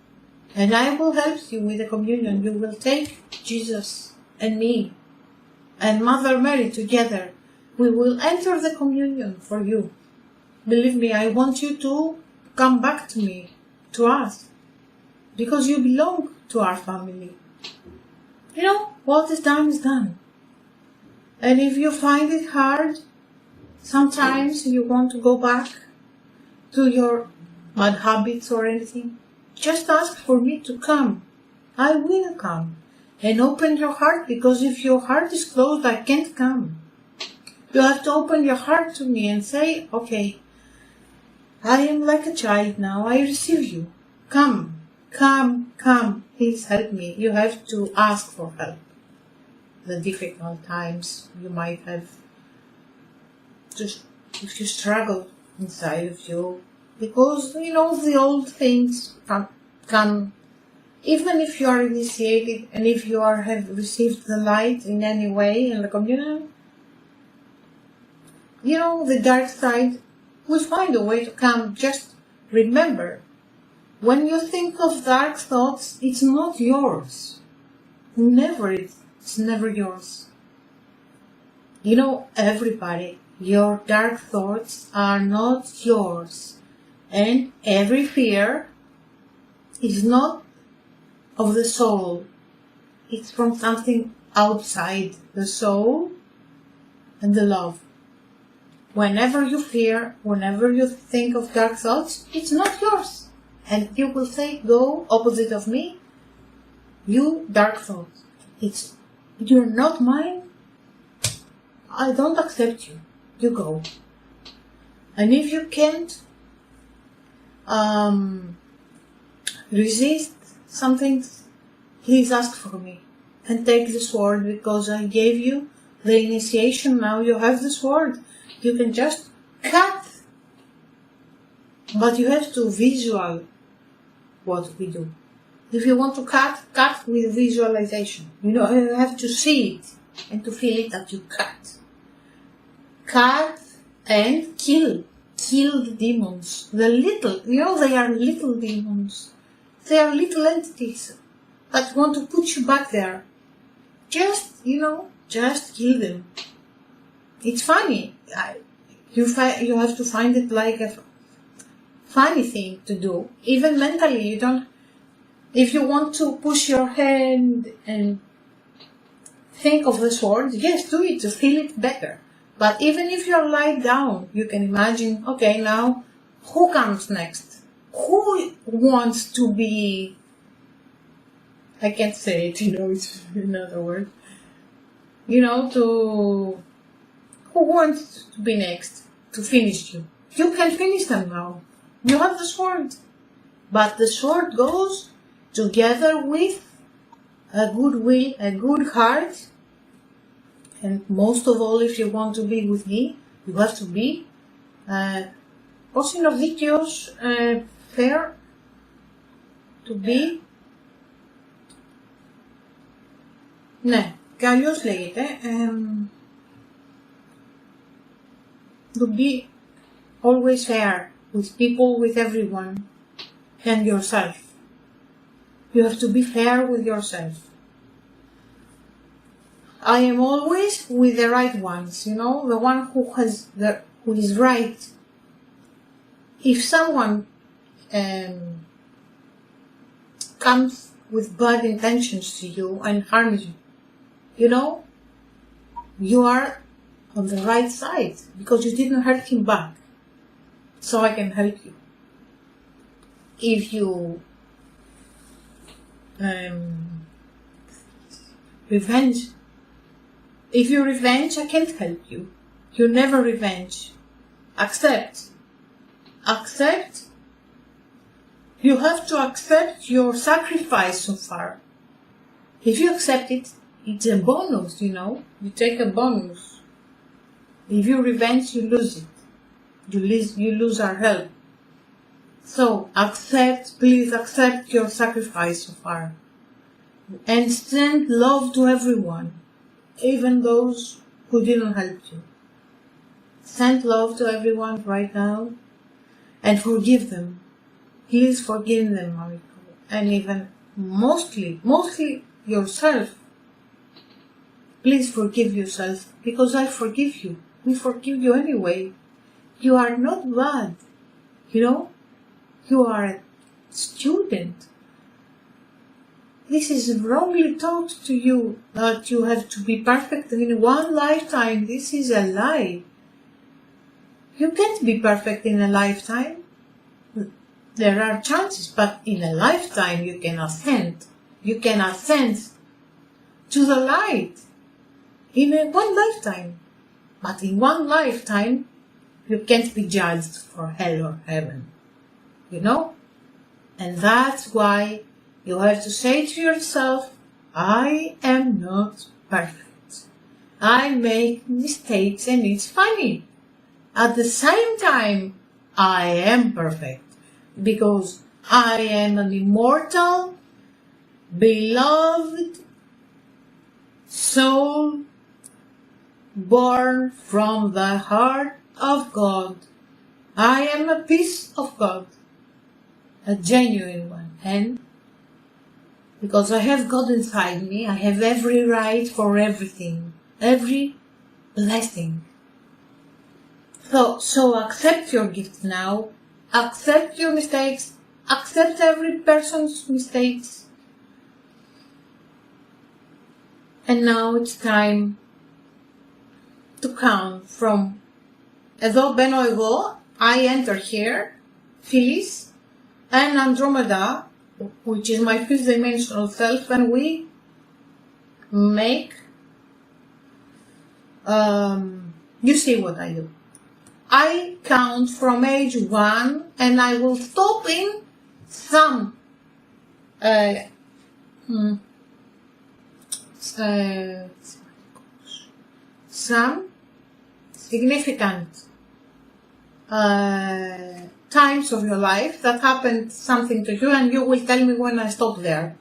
A: And I will help you with the communion. You will take Jesus and me and Mother Mary together. We will enter the communion for you. Believe me, I want you to come back to me, to us. Because you belong to our family. What is done is done. And if you find it hard, sometimes you want to go back to your bad habits or anything, just ask for me to come. I will come. And open your heart, because if your heart is closed, I can't come. You have to open your heart to me and say, okay, I am like a child now, I receive you. Come, please help me. You have to ask for help. The difficult times you might have, just if you struggle inside of you, because the old things come, even if you are initiated and if you have received the light in any way in the communion, the dark side will find a way to come. Just remember, when you think of dark thoughts, it's not yours. It's never yours. Everybody, your dark thoughts are not yours. And every fear is not of the soul. It's from something outside the soul and the love. Whenever you fear, whenever you think of dark thoughts, it's not yours. And you will say, go opposite of me, you dark thoughts. You're not mine. I don't accept you. You go. And if you can't resist something, please ask for me and take the sword, because I gave you the initiation. Now you have the sword. You can just cut, but you have to visual what we do. If you want to cut with visualization. You have to see it and to feel it that you cut. Cut and kill. Kill the demons. The little, they are little demons. They are little entities that want to put you back there. Just kill them. It's funny. You have to find it like a funny thing to do. Even mentally, you don't, if you want to push your hand and think of the sword, yes, do it to feel it better. But even if you're lying down, you can imagine, okay, now, who comes next? Who wants to be, I can't say it, it's another word. Who wants to be next, to finish you? You can finish them now. You have the sword. But the sword goes together with a good will, a good heart. And most of all, if you want to be with me, you have to be πώς είναι ο δίκαιος, fair, to be. Ναι, και αλλιώς λέγεται, to be always fair with people, with everyone, and yourself. You have to be fair with yourself. I am always with the right ones, the one who is right. If someone comes with bad intentions to you and harms you, you are on the right side because you didn't hurt him back. So I can help you. If you revenge, I can't help you. You never revenge. Accept. You have to accept your sacrifice so far. If you accept it, it's a bonus, You take a bonus. If you revenge, you lose it. You lose our help. So, please accept your sacrifice so far. And send love to everyone, even those who didn't help you. Send love to everyone right now. And forgive them. Please forgive them, Mariko. And even mostly yourself. Please forgive yourself, because I forgive you. We forgive you anyway. You are not bad. You are a student. This is wrongly taught to you that you have to be perfect in one lifetime. This is a lie. You can't be perfect in a lifetime. There are chances, but in a lifetime you can ascend. You can ascend to the light in one lifetime. But in one lifetime, you can't be judged for hell or heaven. And that's why you have to say to yourself, I am not perfect. I make mistakes and it's funny. At the same time, I am perfect because I am an immortal, beloved soul born from the heart of God. I am a piece of God, a genuine one, and because I have God inside me, I have every right for everything, every blessing. So accept your gifts now, accept your mistakes, accept every person's mistakes. And now it's time to count from, εδώ μπαίνω εγώ, I enter here, FILIS, and Andromeda, which is my fifth dimensional self, and we make, you see what I do. I count from age 1 and I will stop in some significant times of your life that happened something to you, and you will tell me when I stop there.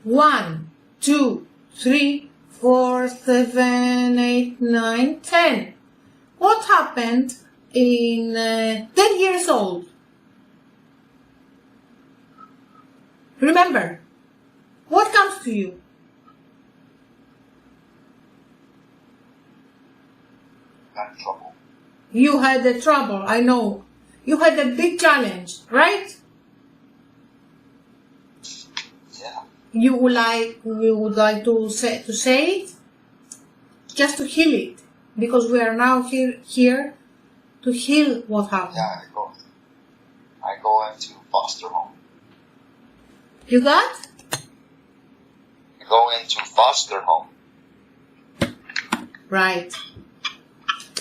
A: 1, 2, 3, 4, 7, 8, 9, 10. What happened in 10 years old? Remember, what comes to you?
B: Got in trouble.
A: You had a trouble, I know. You had a big challenge, right?
B: Yeah.
A: You would like to say it? Just to heal it. Because we are now here to heal what happened.
B: Yeah, I go into foster home.
A: You got?
B: I go into foster home.
A: Right.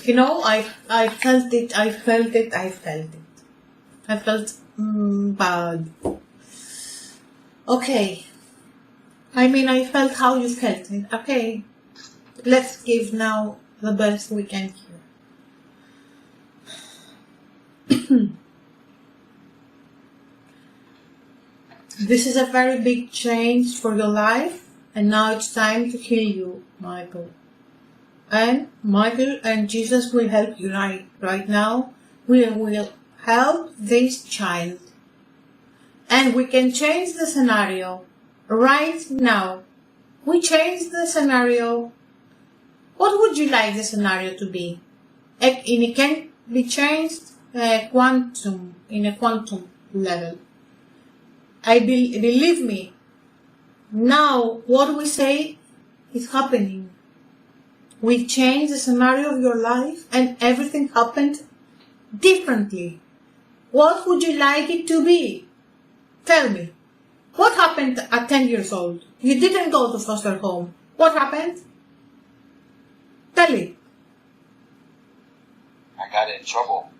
A: You know, I felt it. I felt bad. Okay. I mean, I felt how you felt it. Okay. Let's give now the best we can here. This is a very big change for your life, and now it's time to heal you, Michael. And Michael and Jesus will help you right now. We will help this child. And we can change the scenario right now. We change the scenario. What would you like the scenario to be? It can be changed in a quantum level. Believe me, now what we say is happening. We change the scenario of your life and everything happened differently. What would you like it to be? Tell me. What happened at 10 years old? You didn't go to foster home. What happened? Tell it.
B: I got in trouble.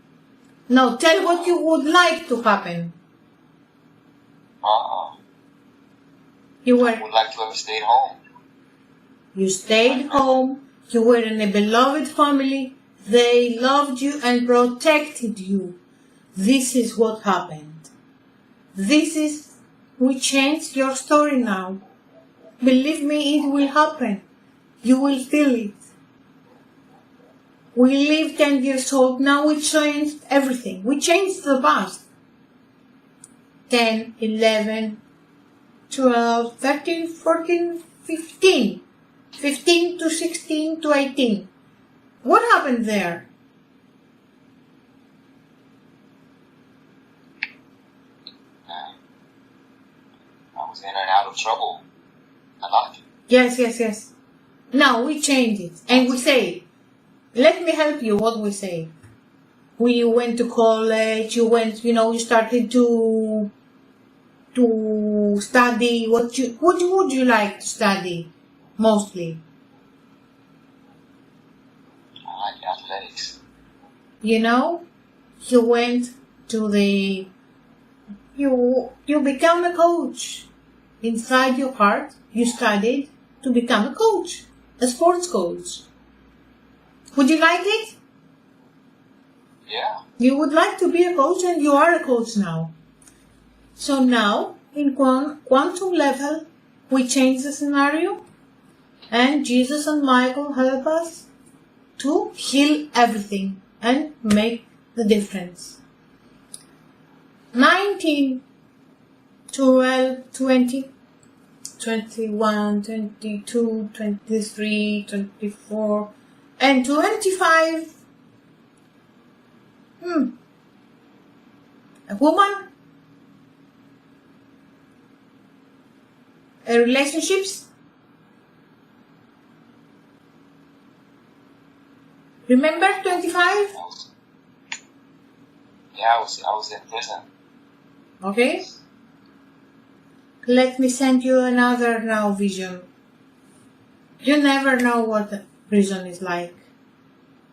A: No, tell what you would like to happen.
B: I would like to have stayed home.
A: You stayed home. You were in a beloved family. They loved you and protected you. This is what happened. We changed your story now. Believe me, it will happen. You will feel it. We live 10 years old. Now we changed everything. We changed the past. 10, 11, 12, 13, 14, 15. 15 to 16 to 18. What happened there?
B: I was in and out of trouble a lot.
A: Yes. Now we change it and we say, let me help you. What we say? We went to college. You started to study. What would you like to study mostly?
B: I like athletics.
A: You went to you become a coach. Inside your heart, you studied to become a coach, a sports coach. Would you like it?
B: Yeah.
A: You would like to be a coach and you are a coach now. So now, in quantum level, we change the scenario and Jesus and Michael help us to heal everything and make the difference. 19, 12, 20, 21, 22, 23, 24, and 25. A woman. Relationships. Remember 25?
B: I was in prison.
A: Okay. Let me send you another now vision. You never know what prison is like.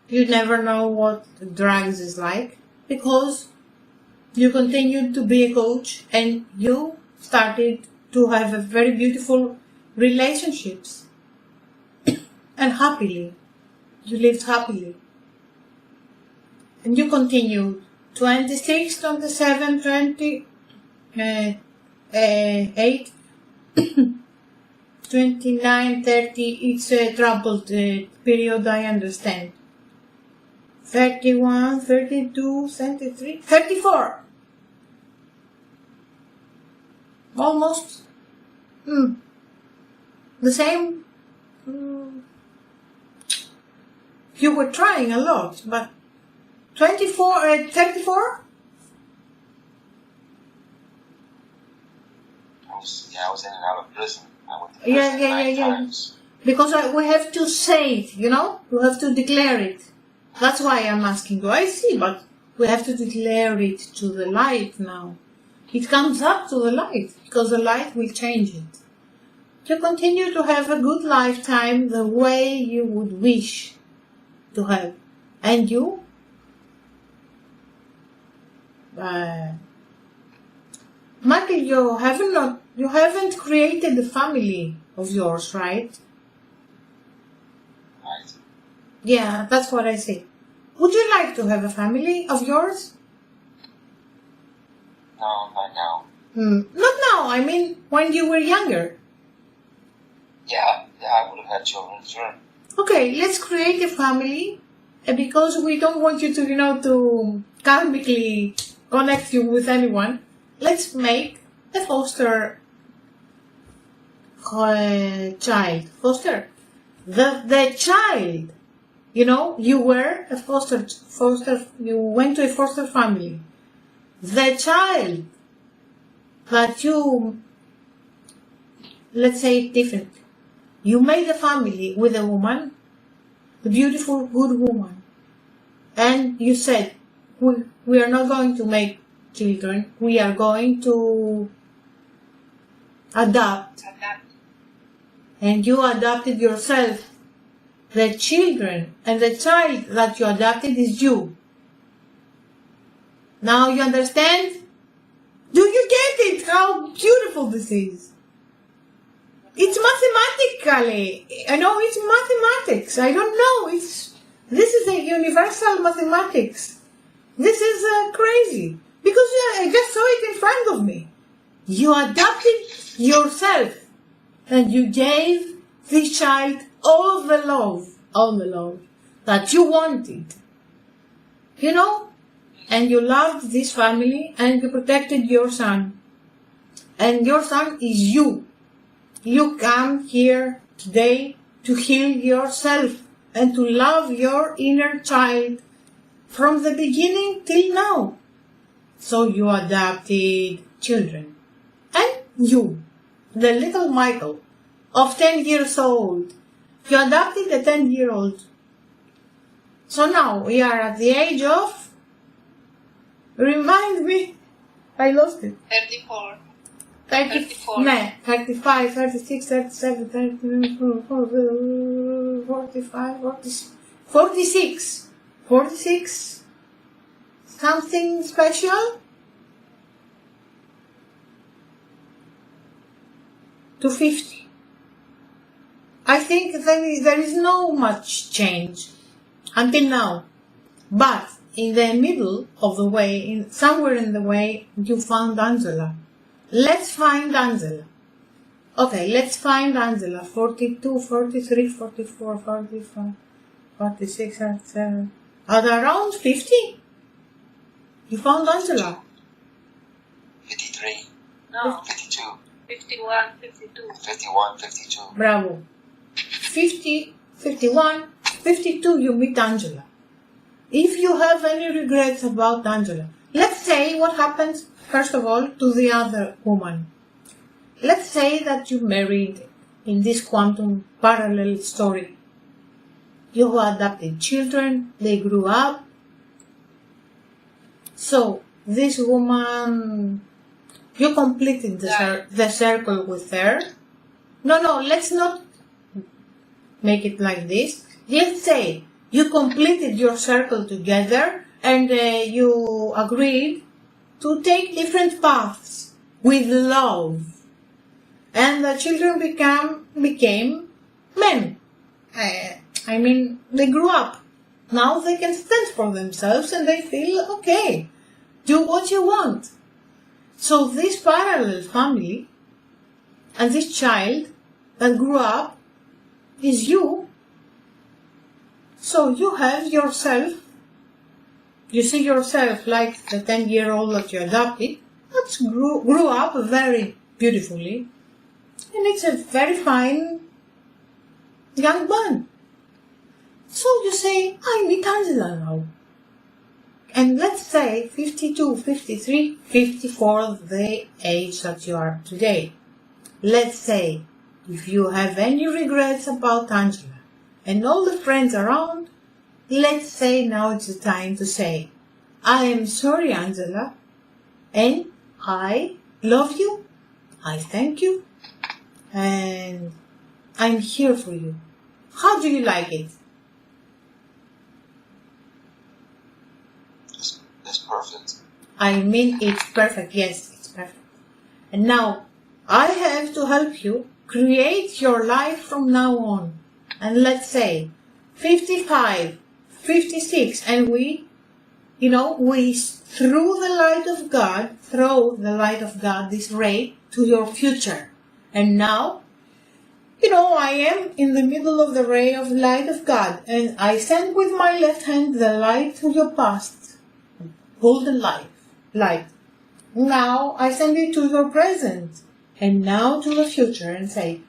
A: You never know what drugs is like because you continued to be a coach and you started to have a very beautiful relationships and happily. You lived happily. And you continued 26, 27, 28, 29, 30, it's a troubled period, I understand. 31, 32, 33, 34. Almost the same. You were trying a lot, but 34, 34?
B: was in and out of prison. I went to prison 9 times.
A: Because we have to say it, you know? We have to declare it. That's why I'm asking you. I see, but we have to declare it to the light now. It comes up to the light, because the light will change it. To continue to have a good lifetime the way you would wish to have. And you? Michael, you haven't created a family of yours, right?
B: Right.
A: Yeah, that's what I say. Would you like to have a family of yours?
B: No, not now.
A: Not now, I mean when you were younger.
B: Yeah, I would have had children, sure.
A: Okay, let's create a family, because we don't want you to, to karmically connect you with anyone. Let's make a foster child. Foster. The child, you were a foster, you went to a foster family. The child that you, let's say it different. You made a family with a woman, a beautiful, good woman. And you said, we are not going to make children, we are going to adopt. And you adopted yourself. The children and the child that you adopted is you. Now you understand? Do you get it? How beautiful this is. It's mathematically, it's mathematics. I don't know, this is a universal mathematics. This is crazy. Because I just saw it in front of me. You adopted yourself. And you gave this child all the love that you wanted. And you loved this family and you protected your son. And your son is you. You come here today to heal yourself and to love your inner child from the beginning till now. So you adopted children. And you, the little Michael of 10 years old, you adopted a 10-year-old. So now we are at the age of, remind me, I lost it.
C: 34.
A: 34. No, 35, 36, 37, 39, 45, 46. 46. Something special? To 50. I think there is no much change until now. But in the middle of the way, somewhere in the way, you found Angela. Let's find Angela. Okay, let's find Angela. 42, 43, 44, 45, 46, 47. At around 50? You found Angela.
B: 53.
C: No.
B: 52.
C: 51, 52.
B: 51, 52.
A: Bravo. 50, 51, 52 you meet Angela. If you have any regrets about Angela, let's say what happens first of all to the other woman. Let's say that you married in this quantum parallel story. You adopted children, they grew up. So this woman, you completed the circle with her. No, let's not make it like this. Let's say you completed your circle together and you agreed to take different paths with love. And the children became men. I mean, they grew up. Now they can stand for themselves and they feel, okay, do what you want. So this parallel family and this child that grew up is you. So you have yourself, you see yourself like the 10-year-old that you adopted, that grew up very beautifully. And it's a very fine young man. So you say, I meet Angela now. And let's say 52, 53, 54, the age that you are today. let's say, if you have any regrets about Angela and all the friends around, let's say now it's the time to say, I am sorry, Angela, and I love you, I thank you, and I'm here for you. How do you like it?
B: It's perfect.
A: I mean, it's perfect. Yes, it's perfect. And now, I have to help you create your life from now on. And let's say, 55, 56, and we throw the light of God, this ray, to your future. And now, I am in the middle of the ray of light of God, and I send with my left hand the light to your past, golden light. Now I send it to your present, and now to the future, and say,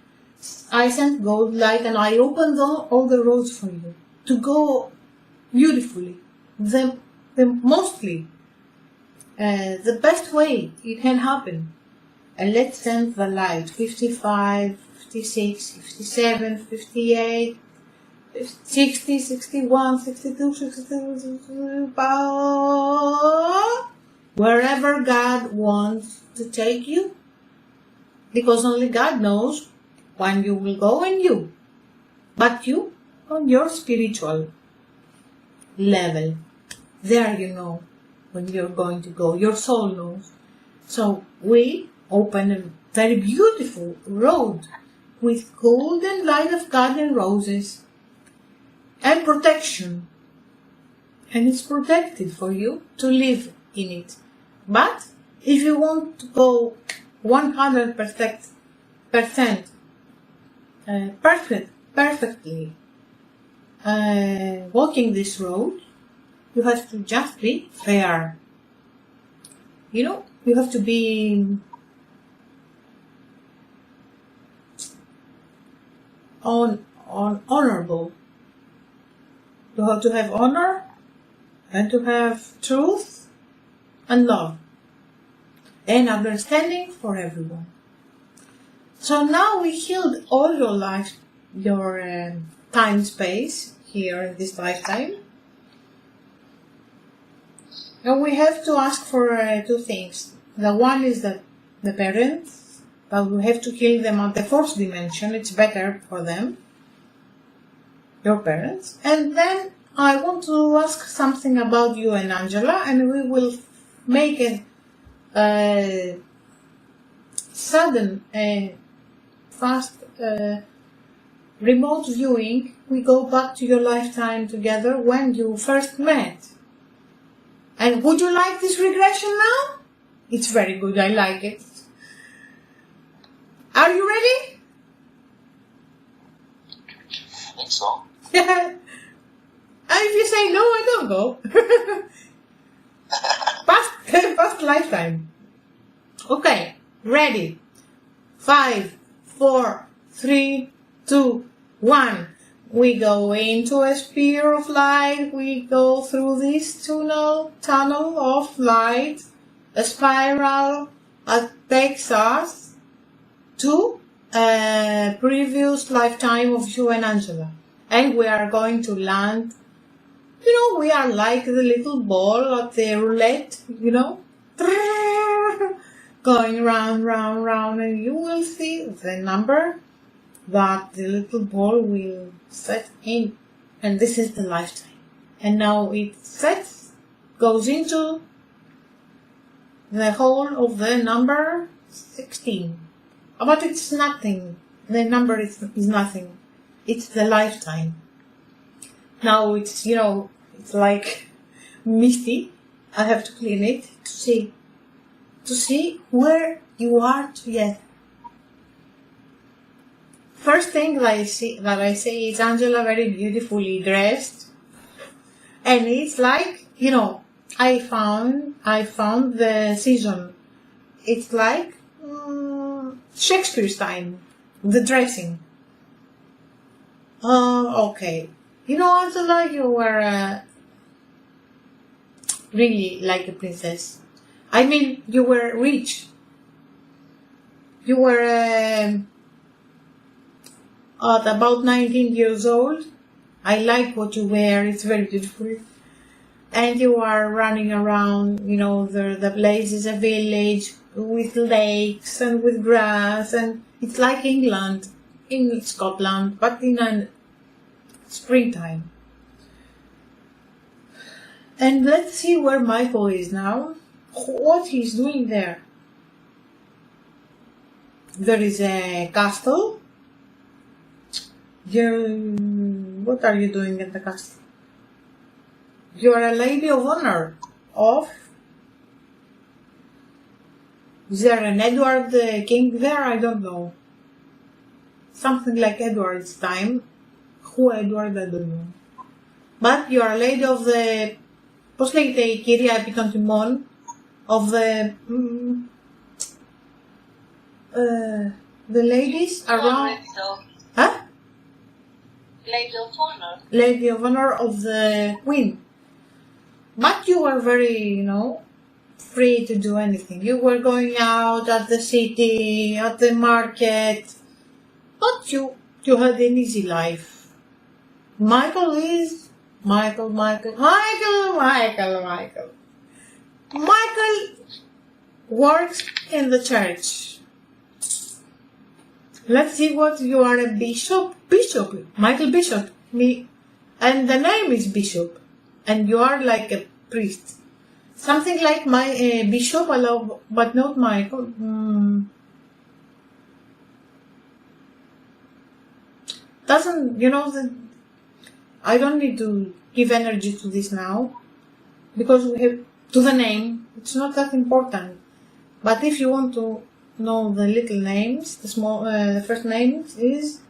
A: I send gold light, and I open all the roads for you to go beautifully, the best way it can happen. And let's send the light, 55, 56, 57, 58, 60, 61, 62, 63, wherever God wants to take you, because only God knows when you will go but you, on your spiritual level, there you know when you're going to go, your soul knows. So we open a very beautiful road with golden light of God and roses and protection, and it's protected for you to live in it. But if you want to go 100% perfectly walking this road, you have to just be fair. You have to be honorable. You have to have honor and to have truth and love and understanding for everyone. So now we healed all your life, your time space here in this lifetime. And we have to ask for two things. The one is the parents, but we have to heal them at the fourth dimension. It's better for them, your parents. And then I want to ask something about you and Angela, and we will make a sudden and fast remote viewing. We go back to your lifetime together when you first met. And would you like this regression now? It's very good, I like it. Are you ready?
B: I think so.
A: And if you say no, I don't go. Past lifetime. Okay, ready. 5, 4, 3, 2, 1. We go into a sphere of light. We go through this tunnel of light, a spiral that takes us to a previous lifetime of you and Angela. And we are going to land, we are like the little ball at the roulette, going round, round, round, and you will see the number that the little ball will set in, and this is the lifetime. And now it sets, goes into the whole of the number 16. But it's nothing. The number is nothing. It's the lifetime. Now it's, it's like misty. I have to clean it to see where you are together. First thing that I say is Angela very beautifully dressed, and it's like, I found the season. It's like Shakespeare's time, the dressing. Okay. Angela, you were really like a princess. I mean, you were rich. you were at about 19 years old. I like what you wear, it's very beautiful. And you are running around, you know, the place is a village with lakes and with grass, and it's like England, in Scotland, but in a springtime. And let's see where Michael is now, what he's doing there. There is a castle. What are you doing at the castle? You are a lady of honor of... Is there an Edward the King there? I don't know. Something like Edward's time. Who Edward, I don't know. But you are a lady of the... Πώς λέγεται η κυρία επί των τιμών? Of the... the ladies around... Huh?
C: Lady of honor.
A: Lady of honor of the queen. But you were very, you know, free to do anything. You were going out at the city, at the market. But you had an easy life. Michael is... Michael works in the church. Let's see what you are, a bishop. Michael Bishop. And the name is Bishop. And you are like a priest. Something like my bishop, but not Michael. Doesn't, you know, I don't need to give energy to this now. Because we have, to the name, it's not that important. But if you want to know the little names, the first name is...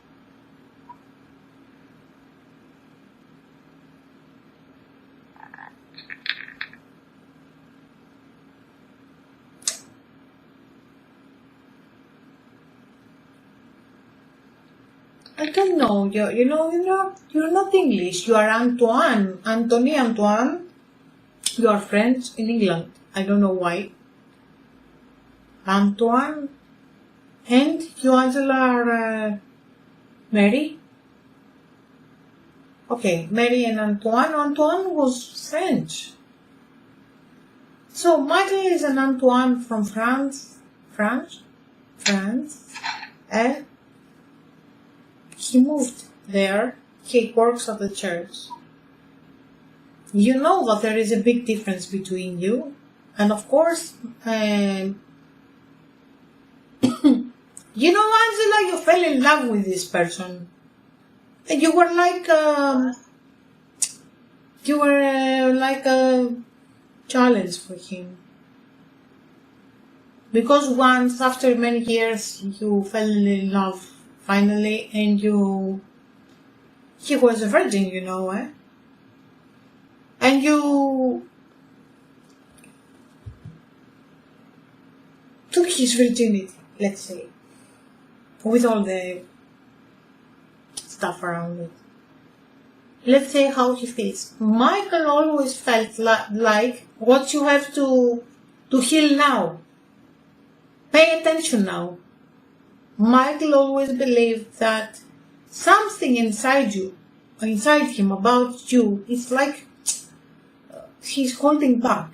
A: I don't know, you're not English, you are Antoine, Antoine, you are French in England, I don't know why. Antoine, and you, Angela, are Mary? Okay, Mary and Antoine. Antoine was French. So Michael is an Antoine from France, and he moved there. He works at the church. You know that there is a big difference between you, and of course, you know, Angela, you fell in love with this person. And you were like a challenge for him. Because once, after many years, you fell in love finally, and he was a virgin, you know, and you took his virginity, let's say, with all the stuff around it. Let's say how he feels. Michael always felt like what you have to heal now. Pay attention now. Michael always believed that something inside him about you, it's like he's holding back.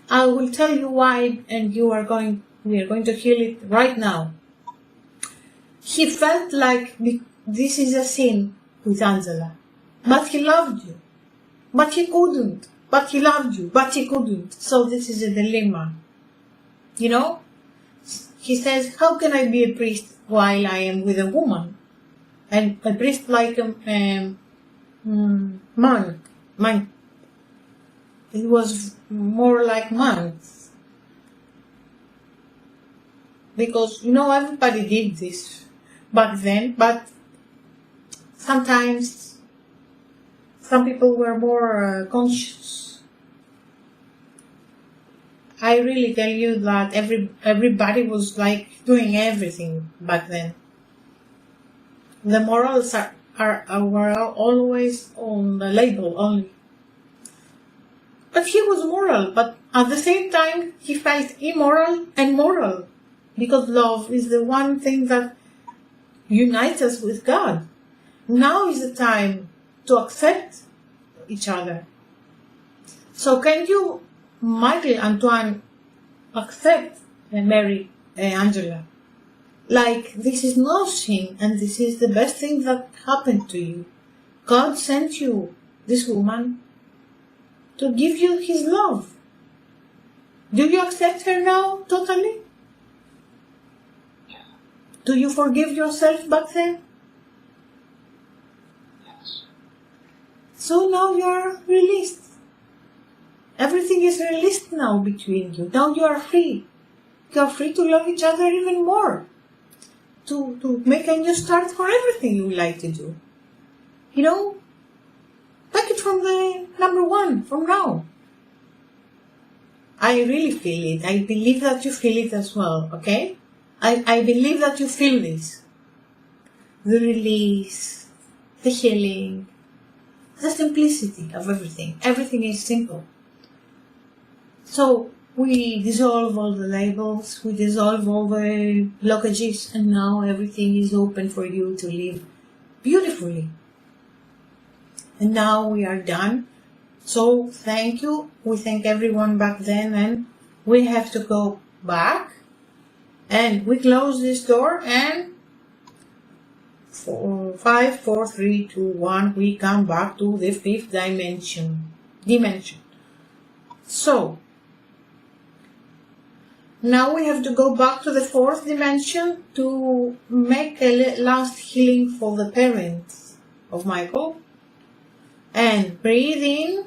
A: I will tell you why, and we are going to heal it right now. He felt like this is a sin with Angela, but he loved you, but he couldn't, but he loved you, but he couldn't, so this is a dilemma, you know? He says, how can I be a priest while I am with a woman? And a priest like a monk. It was more like monks. Because, you know, everybody did this back then, but sometimes some people were more conscious. I really tell you that everybody was like doing everything back then. The morals were always on the label only. But he was moral, but at the same time he felt immoral and moral. because love is the one thing that unites us with God. Now is the time to accept each other. So can you, Michael, Antoine, accept Mary, Angela? Like, this is no sin, and this is the best thing that happened to you. God sent you this woman to give you His love. Do you accept her now, totally?
B: Yeah.
A: Do you forgive yourself back then?
B: Yes.
A: So now you are released. Everything is released now between you. Now you are free. You are free to love each other even more. To make a new start for everything you like to do. You know, take it from the number one, from now. I really feel it. I believe that you feel it as well, okay? I believe that you feel this. The release, the healing, the simplicity of everything. Everything is simple. So, we dissolve all the labels, we dissolve all the blockages, and now everything is open for you to live beautifully. And now we are done. So thank you. We thank everyone back then, and we have to go back. And we close this door, and 5, 4, 3, 2, 1, we come back to the fifth dimension. So, now we have to go back to the fourth dimension to make a last healing for the parents of Michael. And breathe in,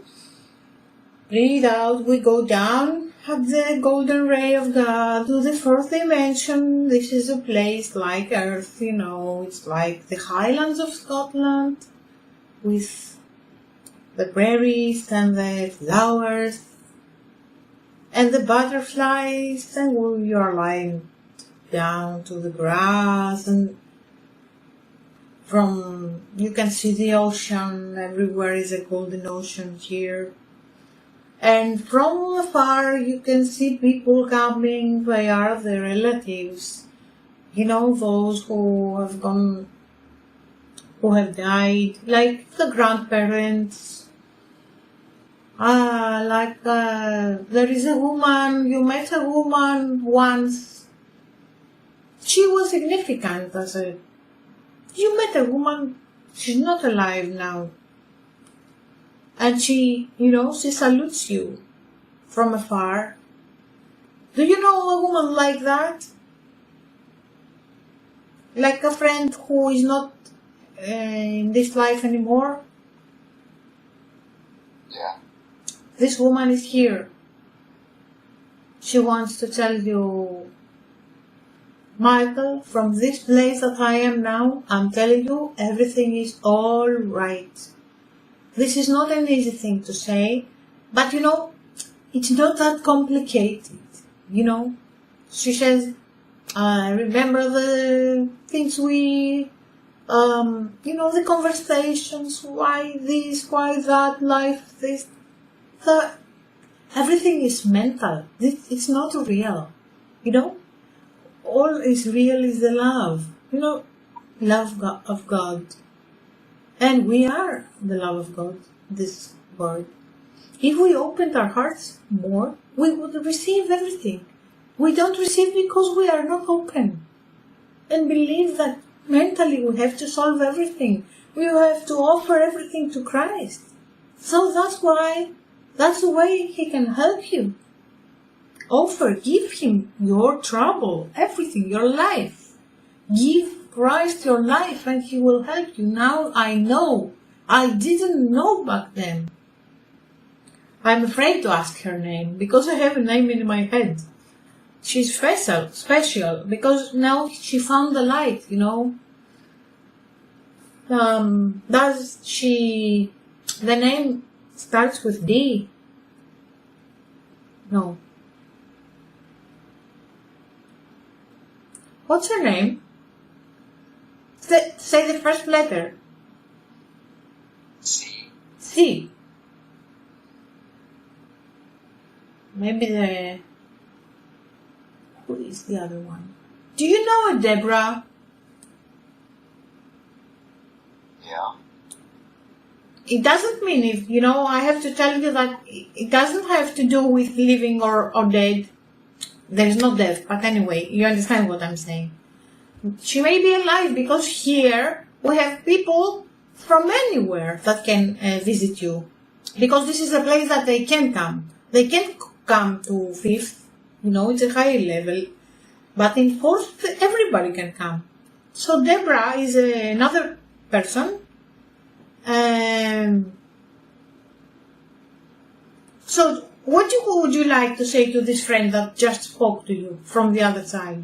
A: breathe out, we go down at the golden ray of God to the fourth dimension. This is a place like Earth, you know, it's like the highlands of Scotland with the prairies and the flowers and the butterflies, and you are lying down to the grass, and from you can see the ocean. Everywhere is a golden ocean here, and from afar you can see people coming. They are the relatives, you know, those who have gone, who have died, like the grandparents. There is a woman, you met a woman once. She was significant as a, you met a woman, she's not alive now. And she, you know, she salutes you from afar. Do you know a woman like that? Like a friend who is not in this life anymore?
B: Yeah.
A: This woman is here. She wants to tell you, Michael, from this place that I am now, I'm telling you, everything is all right. This is not an easy thing to say, but you know, it's not that complicated, you know. She says, I remember the things we, you know, the conversations, why this, why that, life, this, that. Everything is mental. It's not real, you know. All is real is the love, you know, love of God. And we are the love of God, this word. If we opened our hearts more, we would receive everything. We don't receive because we are not open. And believe that mentally we have to solve everything. We have to offer everything to Christ. So that's the way He can help you. Offer, give Him your trouble, everything, your life. Give Christ your life and He will help you. Now I know. I didn't know back then. I'm afraid to ask her name because I have a name in my head. She's special because now she found the light, you know. The name starts with D. No. What's her name? Say the first letter.
B: C.
A: C. Maybe who is the other one? Do you know it, Deborah?
B: Yeah.
A: It doesn't mean if, I have to tell you that it doesn't have to do with living or dead. There is no death, but anyway, you understand what I'm saying. She may be alive because here we have people from anywhere that can visit you. Because this is a place that they can come. They can't come to 5th, it's a higher level. But in 4th, everybody can come. So Deborah is another person. So what would you like to say to this friend that just spoke to you from the other side?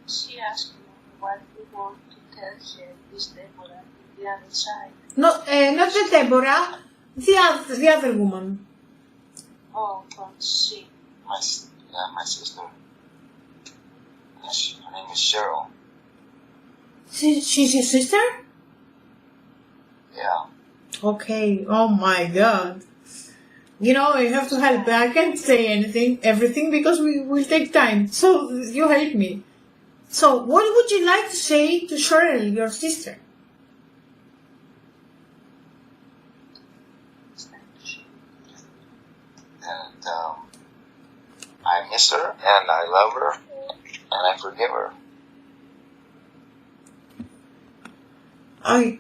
C: She asked me what you want to tell her, this Deborah, the other side.
A: No, not the Deborah, the other woman.
C: Oh, from she.
B: My sister. Her name is Cheryl.
A: She's your sister?
B: Yeah.
A: Okay, oh my God. You have to help me. I can't say everything because we will take time. So you help me. So what would you like to say to Cheryl, your sister?
B: And I miss her, and I love her, and I forgive her.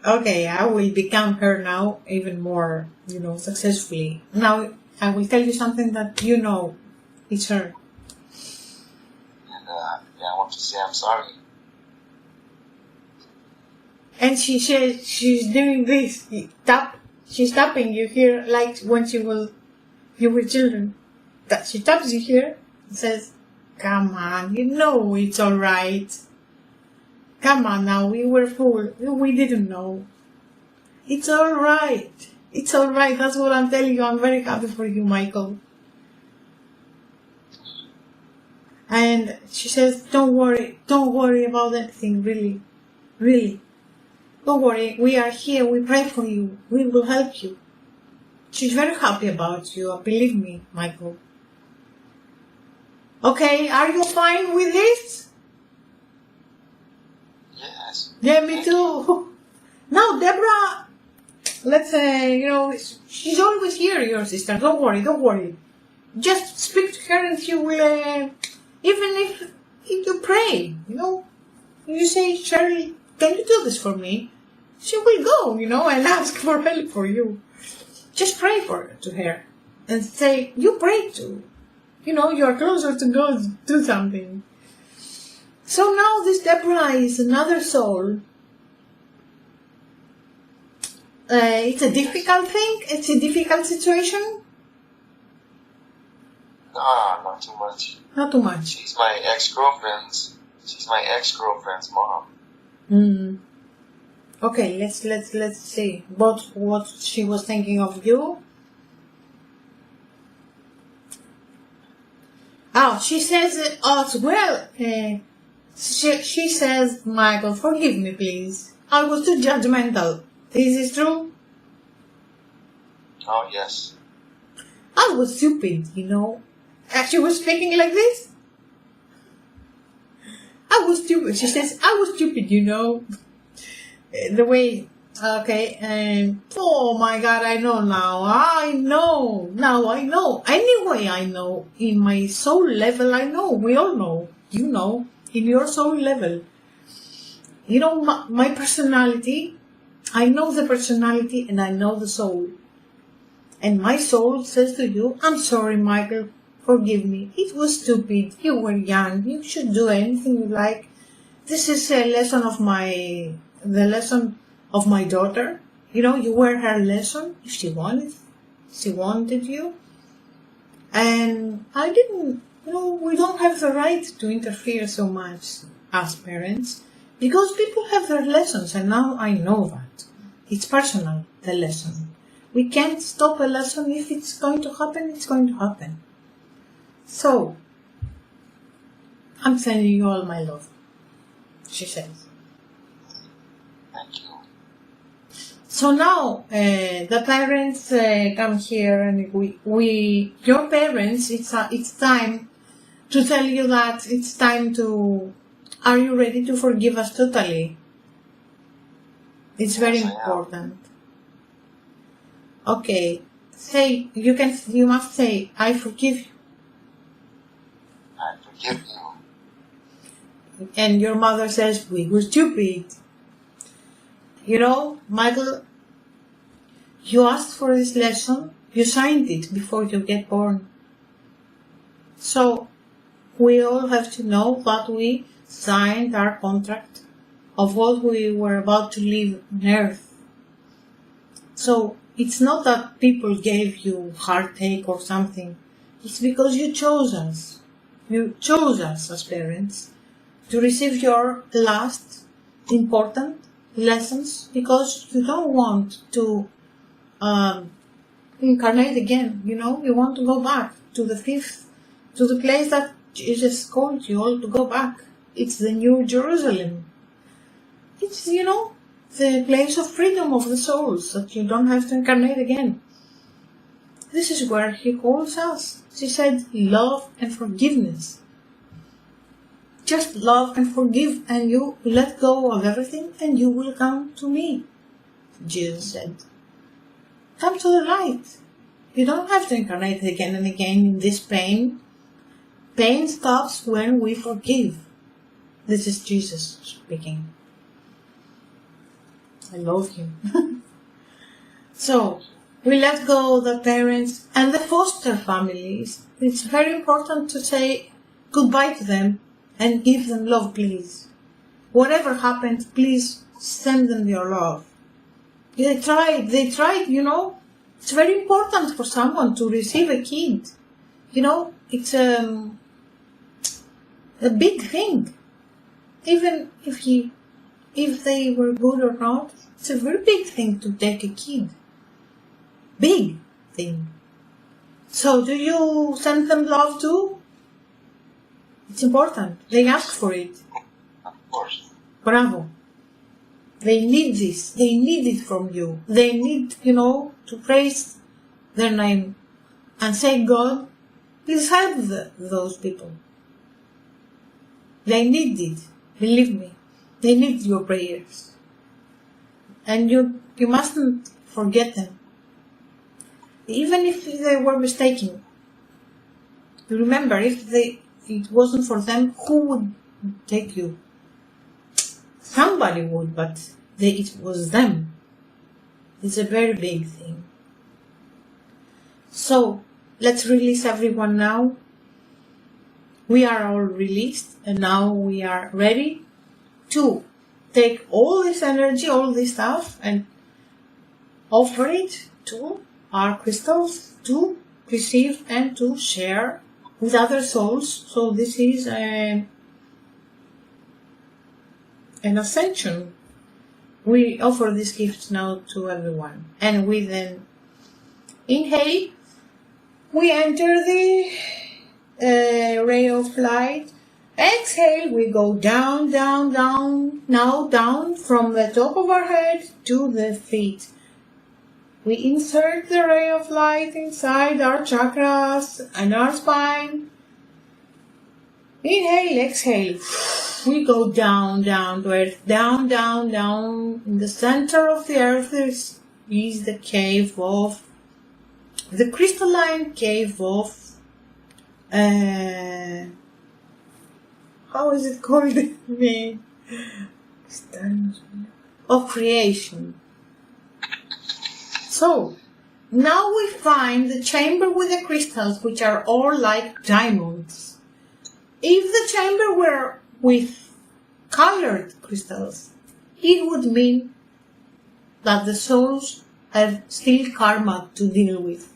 A: Okay, I will become her now even more, successfully. Now I will tell you something that it's her.
B: And I want to say I'm sorry.
A: And she says she's doing this. She's tapping you here like when you were children. That she taps you here and says, "Come on, it's all right. Come on now, we were fooled. We didn't know. It's all right. It's all right." That's what I'm telling you. I'm very happy for you, Michael. And she says, don't worry about anything, really. Really. Don't worry, we are here, we pray for you, we will help you. She's very happy about you, believe me, Michael. Okay, are you fine with this?
B: Yes.
A: Yeah, me too. Now, Deborah, let's say, she's always here, your sister. Don't worry. Just speak to her and she will, even if you pray, you say, Cheryl, can you do this for me? She will go, and ask for help for you. Just pray to her and say, you pray too. You are closer to God, do something. So now this Deborah is another soul. It's a difficult thing? It's a difficult situation?
B: No, not too much.
A: Not too much.
B: She's my ex-girlfriend's mom.
A: Okay, let's see what she was thinking of you. Oh, she says as well. She says, Michael, forgive me, please. I was too judgmental. Is this true?
B: Oh, yes.
A: I was stupid, She was speaking like this. I was stupid. She says, I was stupid, The way, okay, and oh my God, I know now. I know. Anyway, I know. In my soul level, I know. We all know. In your soul level. My personality, I know the personality and I know the soul. And my soul says to you, I'm sorry, Michael, forgive me. It was stupid. You were young. You should do anything you like. This is a lesson of the lesson of my daughter. You were her lesson if she wanted you. And I didn't, we don't have the right to interfere so much as parents because people have their lessons and now I know that. It's personal, the lesson. We can't stop a lesson. If it's going to happen, it's going to happen. So, I'm sending you all my love, she says.
B: Thank
A: So now the parents come here, and your parents, it's time to tell you that it's time to. Are you ready to forgive us totally? It's very important. Okay, you must say, I forgive you.
B: I forgive you.
A: And your mother says, we were stupid. You know, Michael, you asked for this lesson, you signed it before you get born. So, we all have to know that we signed our contract of what we were about to live on earth. So, it's not that people gave you heartache or something. It's because you chose us. You chose us as parents to receive your last important lessons, because you don't want to incarnate again, you know, you want to go back to the place that Jesus called you all to go back. It's the New Jerusalem. It's, you know, the place of freedom of the souls, that you don't have to incarnate again. This is where he calls us. He said, love and forgiveness. Just love and forgive, and you let go of everything, and you will come to me, Jesus said. Come to the light. You don't have to incarnate again and again in this pain. Pain stops when we forgive. This is Jesus speaking. I love him. So, we let go the parents and the foster families. It's very important to say goodbye to them and give them love, please. Whatever happened, please send them your love. They tried, you know. It's very important for someone to receive a kid. You know, it's a big thing. Even if they were good or not, it's a very big thing to take a kid. Big thing. So do you send them love too? It's important. They ask for it.
B: Of course.
A: Bravo. They need this. They need it from you. They need, you know, to praise their name and say, God, please help those people. They need it. Believe me. They need your prayers. And you mustn't forget them. Even if they were mistaken. Remember, if it wasn't for them, who would take you? Somebody would, but it was them. It's a very big thing. So, let's release everyone now. We are all released, and now we are ready to take all this energy, all this stuff, and offer it to our crystals to receive and to share with other souls. So this is an ascension. We offer these gifts now to everyone. And we then inhale, we enter the ray of light. Exhale, we go down, down, down, now down from the top of our head to the feet. We insert the ray of light inside our chakras and our spine. Inhale, exhale. We go down, down to earth, down, down, down. In the center of the earth is the cave of, the crystalline cave of, how is it called? Of creation. So, now we find the chamber with the crystals, which are all like diamonds. If the chamber were with colored crystals, it would mean that the souls have still karma to deal with.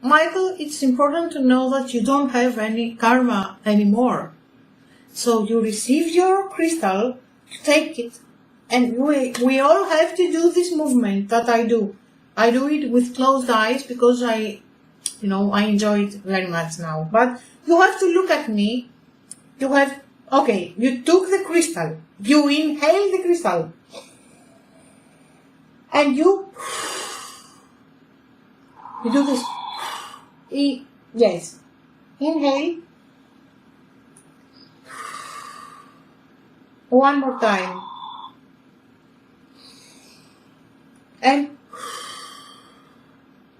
A: Michael, it's important to know that you don't have any karma anymore. So you receive your crystal, you take it, and we all have to do this movement that I do. I do it with closed eyes because I enjoy it very much now. But you have to look at me. You took the crystal. You inhale the crystal. And you do this. Yes. Inhale. One more time. And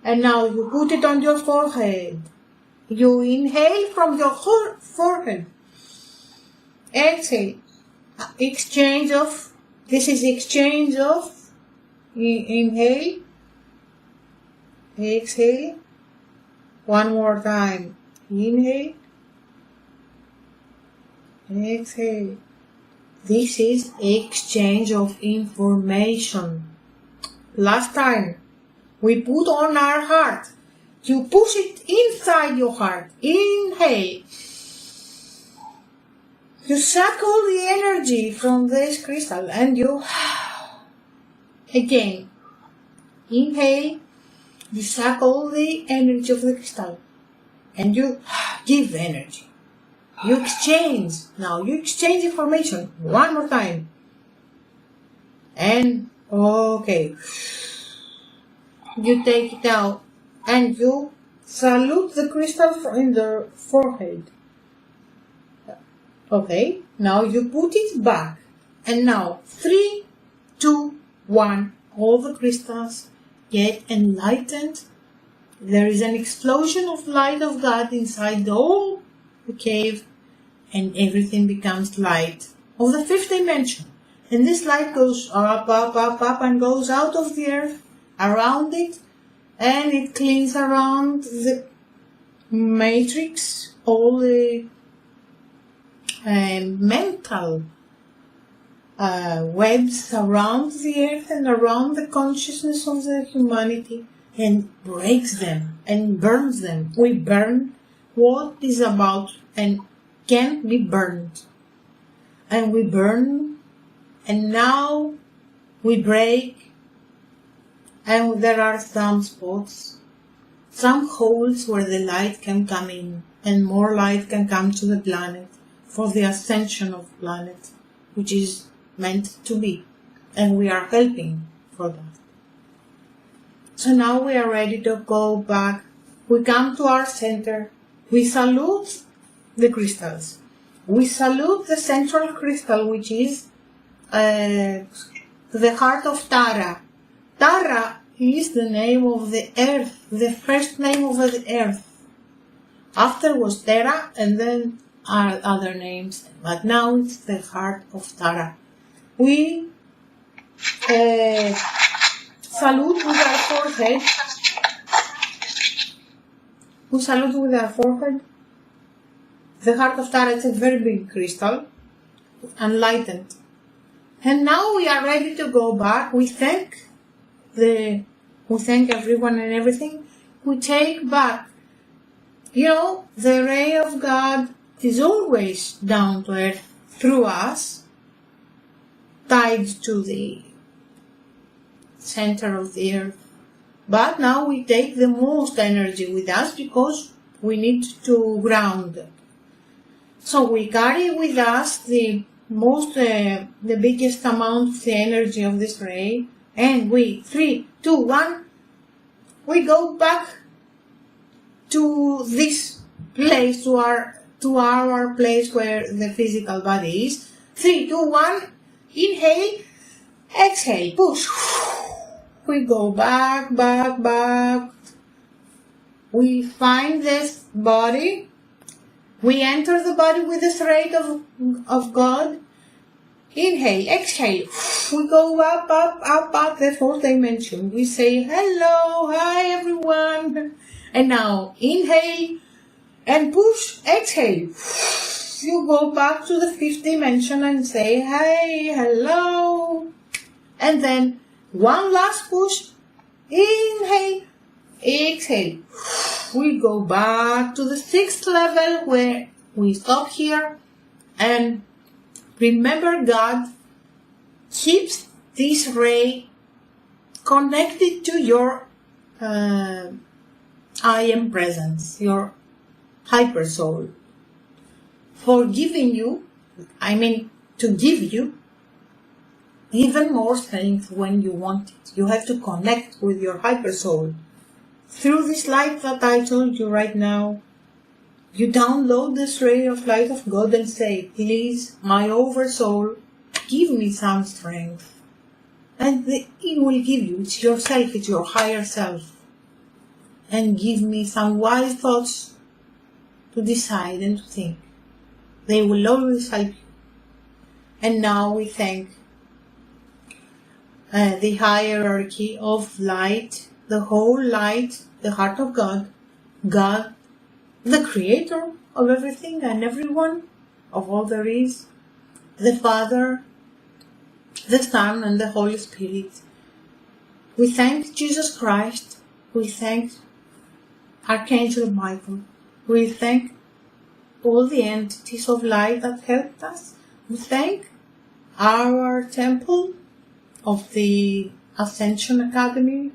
A: now you put it on your forehead. You inhale from your whole forehead. Exhale. Exchange of. This is exchange of. Inhale. Exhale. One more time. Inhale. Exhale. This is exchange of information. Last time, we put on our heart. You push it inside your heart. Inhale. You suck all the energy from this crystal and you again. Inhale. You suck all the energy of the crystal and you give energy. You exchange. Now you exchange information. One more time. And okay. You take it out and you salute the crystal in the forehead. Okay. Now you put it back. And now 3, 2, 1. All the crystals get enlightened. There is an explosion of light of God inside all the cave, and everything becomes light of the fifth dimension. And this light goes up, up, up, up, and goes out of the earth, around it, and it cleans around the matrix, all the mental webs around the earth and around the consciousness of the humanity, and breaks them and burns them. We burn what is about and can be burned. And we burn, and now we break, and there are some spots, some holes where the light can come in, and more light can come to the planet for the ascension of the planet, which is meant to be, and we are helping for that. So now we are ready to go back. We come to our center. We salute the crystals. We salute the central crystal, which is the heart of Tara. Tara is the name of the earth, the first name of the earth. After was Terra, and then are other names, but now it's the heart of Tara. We salute with our forehead. We salute with our forehead. The heart of Tara is a very big crystal, enlightened. And now we are ready to go back. We thank everyone and everything. We take back. You know, the ray of God is always down to earth through us, tied to the center of the earth. But now we take the most energy with us because we need to ground it. So we carry with us the biggest amount of the energy of this ray, and we, 3, 2, 1, we go back to this place, to our place where the physical body is. 3, 2, 1, inhale, exhale, push. We go back, back, back. We find this body. We enter the body with the thread of God. Inhale, exhale. We go up, up, up, up the fourth dimension. We say hello, hi everyone. And now inhale and push, exhale. You go back to the fifth dimension and say hi, hello. And then one last push. Inhale, exhale. We go back to the sixth level where we stop here, and remember God keeps this ray connected to your I am presence, your hyper soul, for giving you, to give you even more strength when you want it. You have to connect with your hyper soul. Through this light that I told you right now, you download this ray of light of God and say, please, my oversoul, give me some strength. And it will give you, it's yourself, it's your higher self. And give me some wise thoughts to decide and to think. They will always help you. And now we thank the hierarchy of light, the whole light, the heart of God, God, the creator of everything and everyone, of all there is, the Father, the Son, and the Holy Spirit. We thank Jesus Christ. We thank Archangel Michael. We thank all the entities of light that helped us. We thank our temple of the Ascension Academy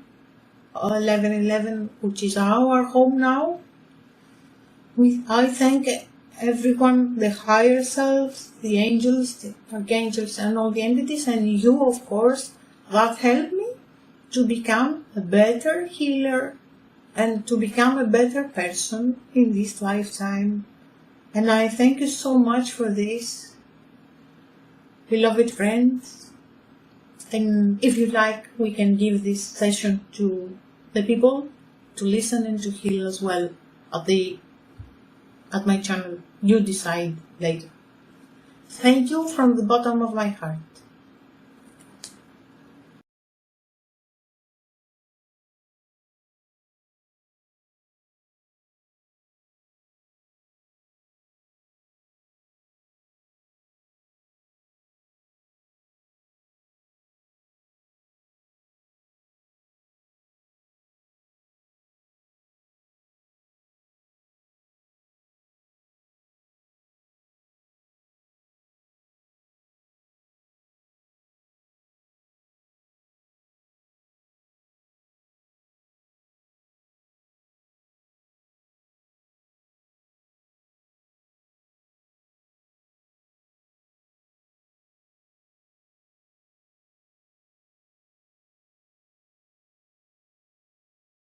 A: 1111, which is our home now. I thank everyone, the higher selves, the angels, the archangels, and all the entities, and you, of course, that helped me to become a better healer and to become a better person in this lifetime. And I thank you so much for this, beloved friends. And if you like, we can give this session to the people to listen and to heal as well at my channel. You decide later. Thank you from the bottom of my heart.